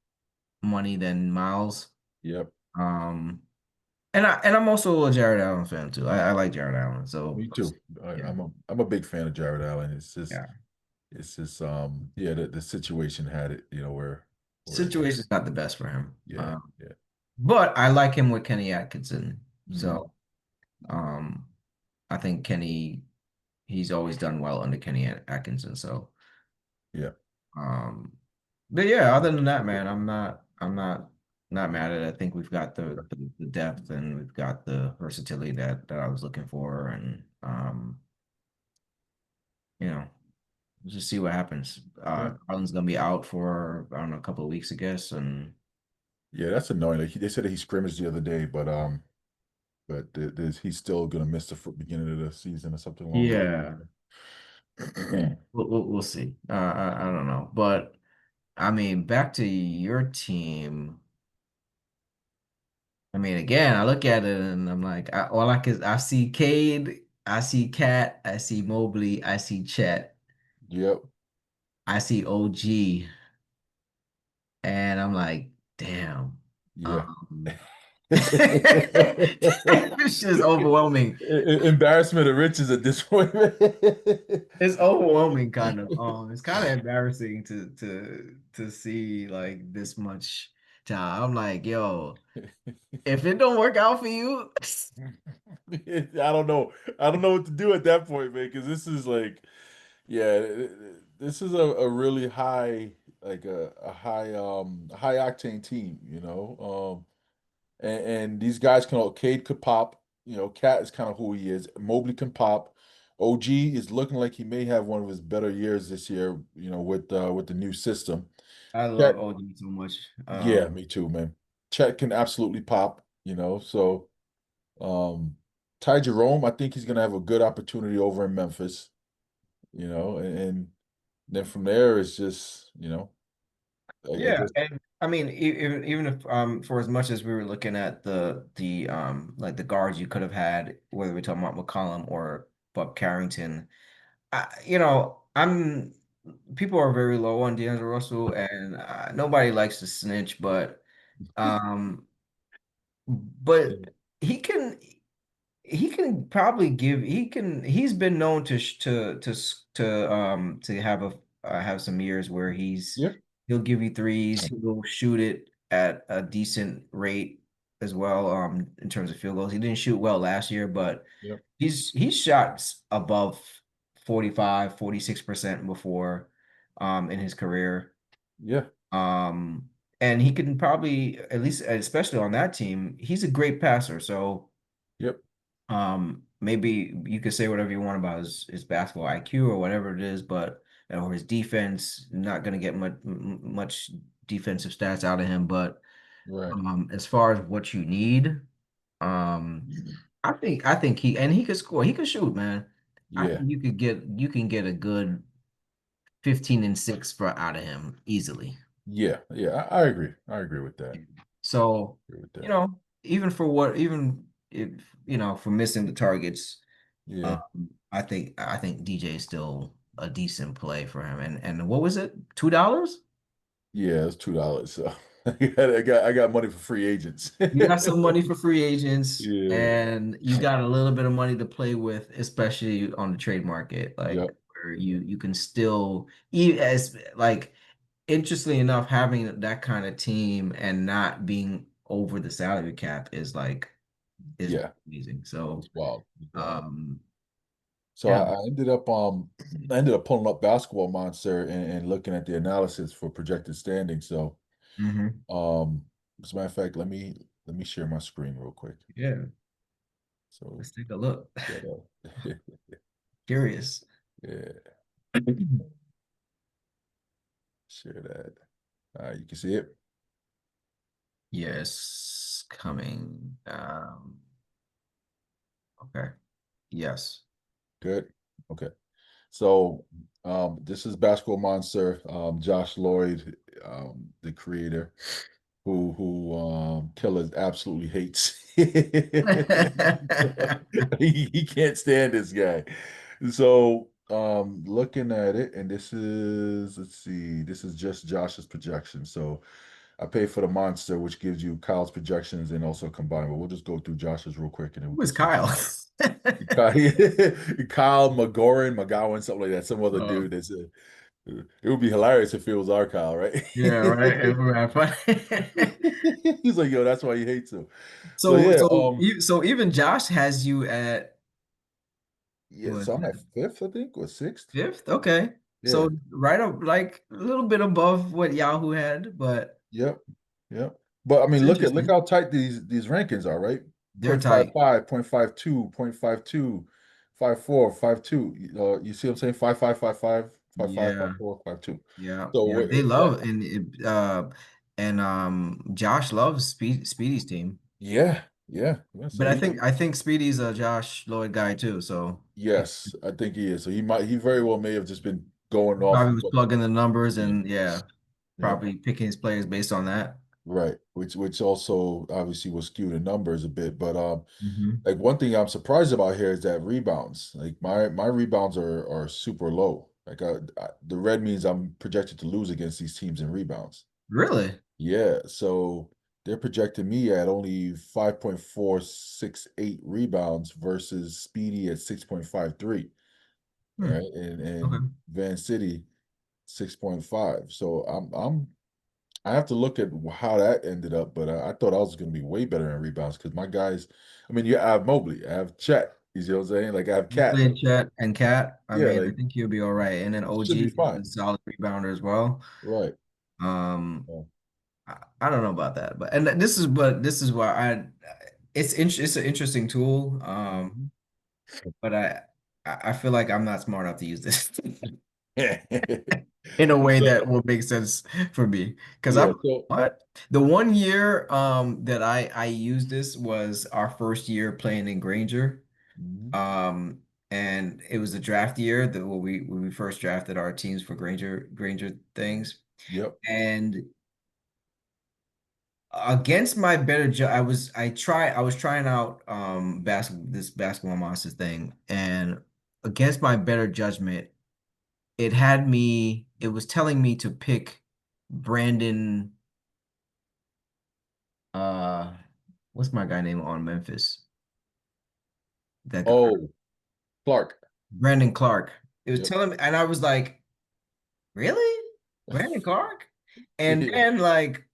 money than Miles. Yep. Um, and I'm also a Jared Allen fan too. I like Jared Allen. So Me too. yeah, I'm a big fan of Jared Allen. yeah. It's just yeah, the situation had it, where it just Situation's not the best for him. yeah, yeah. But I like him with Kenny Atkinson. Hmm. So um, I think he's always done well under Kenny Atkinson. So Yeah. um, but yeah, other than that, man, I'm not mad at it. I think we've got the depth and we've got the versatility that I was looking for, and you know. Just see what happens. Yeah. Garland's gonna be out for I don't know a couple of weeks, I guess, and Yeah, that's annoying. Like, they said that he scrimmaged the other day, but he's still gonna miss the beginning of the season or something along those yeah, lines. we'll see. I don't know, but I mean, back to your team. I mean, again, I look at it and I'm like, all I can I see Cade, I see Cat, I see Mobley, I see Chet, Yep. I see OG, and I'm like, damn. Yeah. Um, it's just overwhelming. Embarrassment of riches at this point. It's overwhelming, kind of. It's kind of embarrassing to see like this much time. I'm like, yo, if it don't work out for you, I don't know. I don't know what to do at that point, man, because this is like, yeah, this is a really high, like a high octane team, and these guys Cade could pop, Cat is kind of who he is. Mobley can pop. OG is looking like he may have one of his better years this year, with the new system. I Chet, love OG so much. yeah, me too, man. Chet can absolutely pop, so um Ty Jerome, I think he's gonna have a good opportunity over in Memphis, and then from there it's just, I Yeah, guess. and I mean, even if for as much as we were looking at the like the guards you could have had, whether we're talking about McCollum or Bob Carrington, I'm people are very low on D'Angelo Russell, and nobody likes to snitch, um, but he can he can probably he's been known to have some years where Yeah, he'll give you threes, he'll shoot it at a decent rate as well, in terms of field goals. He didn't shoot well last year, but yeah, he's shot above 45, 46% before. in his career. Yeah. Um, and he can probably, at least especially on that team, he's a great passer. So Yep. maybe you could say whatever you want about his basketball IQ or whatever it is, but or his defense, not going to get much defensive stats out of him. But Right. as far as what you need, um, I think he could score. He could shoot, man. I Yeah. think you can get a good 15 and 6 for out of him easily. Yeah. Yeah. I agree. I agree with that. So, Agree with you that. know, even if for missing the targets, Yeah. um, I think DJ is still a decent play for him. And what was it? $2? Yeah, it's $2. So I got money for free agents. You got some money for free agents, Yeah. and you got a little bit of money to play with, especially on the trade market, like Yep. where you can still as like interestingly enough, having that kind of team and not being over the salary cap is Yeah. amazing. So It's wild. It's wild. um So yeah. I ended up I ended up pulling up Basketball Monster and looking at the analysis for projected standing. So Hmm. as a matter of fact, let me share my screen real quick. Yeah, So let's take a look. that Curious. yeah, share that. You can see it. Yes, coming. Okay. Yes. Good. Okay. So this is Basketball Monster, Josh Lloyd, the creator, who Killer absolutely hates. He can't stand this guy. So looking at it, and this is, let's see, this is just Josh's projection. So I pay for the monster, which gives you Kyle's projections and also combined. But we'll just go through Josh's real quick and then we Who can is switch Kyle? them up. Kyle McGowan, something like that. Some other Uh, dude that's it would be hilarious if it was our Kyle, right? yeah, right. Right, fine. He's like, yo, that's why he hates him. So So yeah, so even Josh has you at yeah, what, so I'm at fifth, I think, or sixth. fifth? Okay. Yeah, So right up like a little bit above what Yahoo had, but yep, yep. But I it's mean, look interesting. how tight these rankings are, right? They're Point five tight. five, 0.52, 0.52, 5.4, 5.2. You see what I'm saying? 5.5, 5.5, 5.5, Yeah. 5.4, 5.2. Yeah. So Yeah. They love and Josh loves Speedy's team. yeah, yeah, yeah. So But I think Speedy's a Josh Lloyd guy too, so he yes, I think he is. So he very well may have just been going off probably of was what. plugging the numbers Yeah, and yeah, yeah, probably picking his players based on that. right. Which also obviously will skew the numbers a bit. But Hmm. like one thing I'm surprised about here is that rebounds. Like my rebounds are super low. Like the red means I'm projected to lose against these teams in rebounds. Really? Yeah, so they're projecting me at only 5.468 rebounds versus Speedy at 6.53. Hmm. Right? And Okay. Van City 6.5. So I have to look at how that ended up, but I thought I was going to be way better in rebounds because my guys. I mean, I have Mobley, I have Chet. You see what I'm saying? Like I have You Cat. played Chet and Cat. I Yeah, mean, I like think he'll be all right. And then should be OG is fine. a solid rebounder as well. Right. Um, Yeah. I don't know about that, but this is why it's an interesting tool. Mhm. But I feel like I'm not smart enough to use this Yeah. in a way So that will make sense for me. Because yeah. I'm So what the one year that I used this was our first year playing in Granger. mhm, Um, and it was the draft year that when we first drafted our teams for Granger things. yep. And against my better ju I was trying out this basketball monsters thing, and against my better judgment, it was telling me to pick Brandon uh what's my guy name on Memphis? That guy, Oh, Clark. Brandon Clark. It was Yep. telling me, and I was like, really? Brandon Clark? And Yeah. then like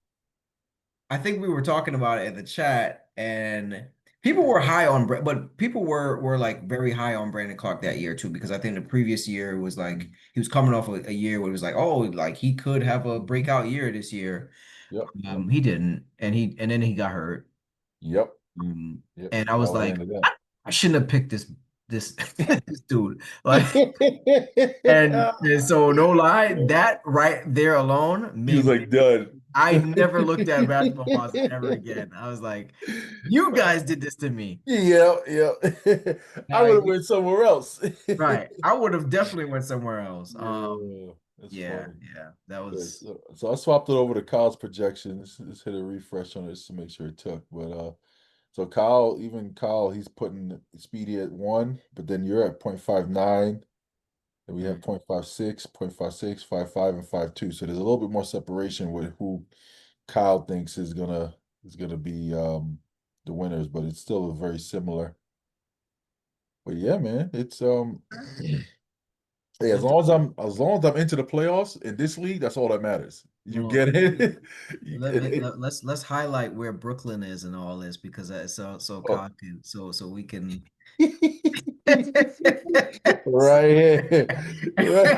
I think we were talking about it in the chat, and People were high on, but people were like very high on Brandon Clark that year too, because I think the previous year was like he was coming off a year where it was like, oh, like he could have a breakout year this year. Yep, yep, He didn't, and then he got hurt. yep, Um, yep. and I That was was the like, end of that. I shouldn't have picked this this dude. Like, and so no lie, that right there alone He was made me. like done. I never looked at basketball positive ever again. I was like, you guys did this to me. Yeah, yeah. I would Like, have went somewhere else. right. I would have definitely went somewhere else. Yeah, that's Yeah, funny. yeah. That Yeah, was so I swapped it over to Kyle's projections. Let's hit a refresh on it just to make sure it took. But so Kyle, even Kyle, he's putting Speedy at 1, but then you're at 0.59, and we have mm, 0.56, 0.56, 0.55, and 0.52. So there's a little bit more separation with who Kyle thinks is gonna be the winners, but it's still very similar. But yeah, man, it's hey, let's as long as I'm into the playoffs in this league, that's all that matters. You well, get it? let's highlight where Brooklyn is and all this because so Oh. Kyle can so we can Right here. Right.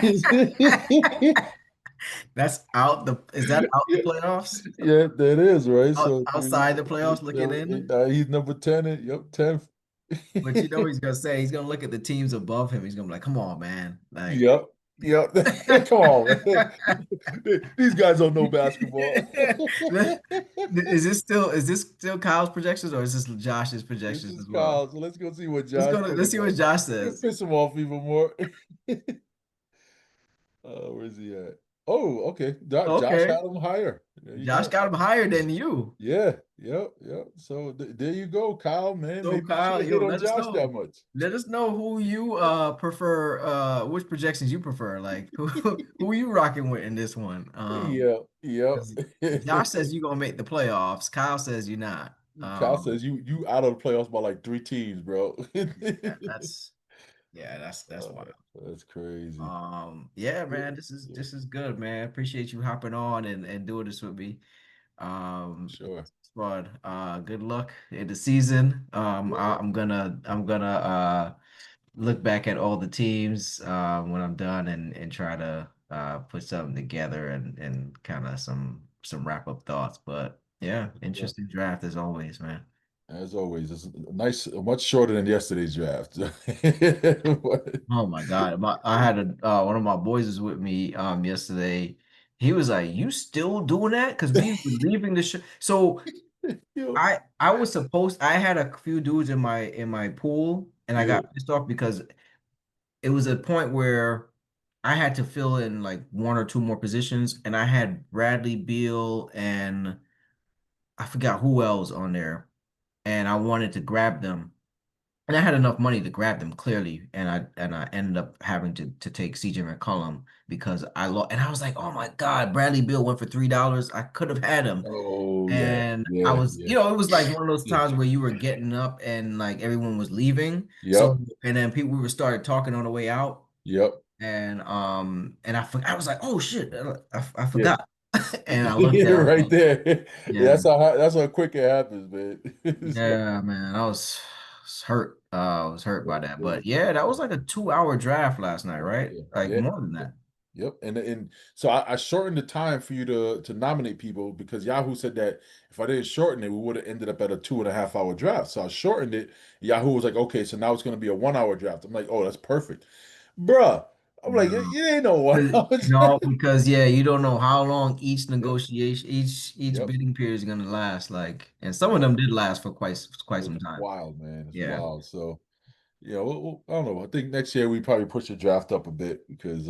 that's out the is that out the Yeah, playoffs? yeah, that is right. So Outside the playoffs looking in? he's number 10. Yep, 10. But you know what he's gonna say? He's gonna look at the teams above him. He's gonna be like, come on, man. Like Yep, yep. Come on, man. These guys don't know basketball. is this still Kyle's projections or is this Josh's This projections is as well? Kyle. So let's go see what Josh says Let's see about. what Josh Let's says. piss him off even more. Where's he at? Oh, okay. Josh Okay. had him higher. There you Josh go. got him higher than you. Yeah, yep, yep. So there you go, Kyle, man. So Maybe you should Kyle, have hit yo, on Josh that much. let us know who you prefer, which projections you prefer. Like who you rocking with in this one. Yep, yep. 'Cause Josh says you're gonna make the playoffs. Kyle says you're not. Kyle says you out of the playoffs by like 3 teams, bro. Yeah, that's Uh, wild. that's crazy. Yeah, Yeah, man, yeah, this is good, man. Appreciate you hopping on and doing this with me. sure. It's fun. Good luck in the season. I'm gonna look back at all the teams when I'm done and try to put something together and kind of some wrap up thoughts. But yeah, Yeah. interesting draft as always, man. As always, it's nice, much shorter than yesterday's draft. Oh my God. I had one of my boys was with me yesterday. He was like, "You still doing that?" Because we were leaving the show. So Yo, I had a few dudes in my pool and I yeah. got pissed off because it was a point where I had to fill in like one or two more positions and I had Bradley Beal and I forgot who else on there and I wanted to grab them. And I had enough money to grab them clearly, and I ended up having to take CJ McCollum because I lost. And I was like, oh my God, Bradley Beal went for $3. I could have had him. Oh yeah, And I yeah, was, yeah, it was like one of those yeah. times where you were getting up and like everyone was leaving. So Yep, and then people we were started talking on the way out, yep. and I was like, oh shit, I Yeah. forgot. And I looked Yeah, at, I was right like, there. yeah, That's how quick it happens, man. So, yeah, man, was hurt. I was hurt yeah, by that. yeah, But yeah, that was like a 2 hour draft last night, right? yeah, Like yeah, more than yeah. that. Yep. And so I shortened the time for you to nominate people because Yahoo said that if I didn't shorten it, we would have ended up at a 2.5 hour draft. So I shortened it. Yahoo was like, okay, so now it's gonna be a 1 hour draft. I'm like, oh, that's perfect. Bruh. I'm like, No. it ain't no 1 hour No, draft. because yeah, you don't know how long each Yep, negotiation, each yep, bidding period is gonna last. Like, and some of yep. them did last for quite It's some time. wild, man. It's Yeah. wild. So yeah, I don't know. I think next year we probably push the draft up a bit because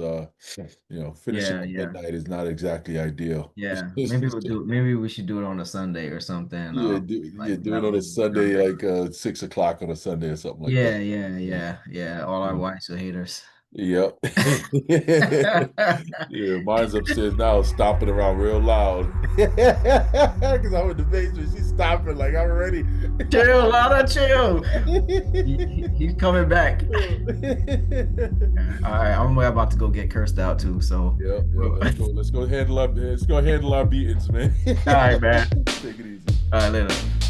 finishing Yeah, at yeah. midnight is not exactly ideal. Yeah. Maybe we should do it on a Sunday or something. Yeah, Like do it have a on a little Sunday, tournament. like 6 o'clock on a Sunday or something like Yeah, that. yeah, Yeah. yeah, yeah. All our Yeah. wives are haters. Yep. Yeah, mine's upstairs now, stomping around real loud. Because I'm in the basement. She's stomping like I'm ready. Chill, Lana, chill. He's coming back. All right, I'm about to go get cursed out too. So, Yep, yep. all Let's go handle our beatings, man. right, man. Take it easy. All right, later.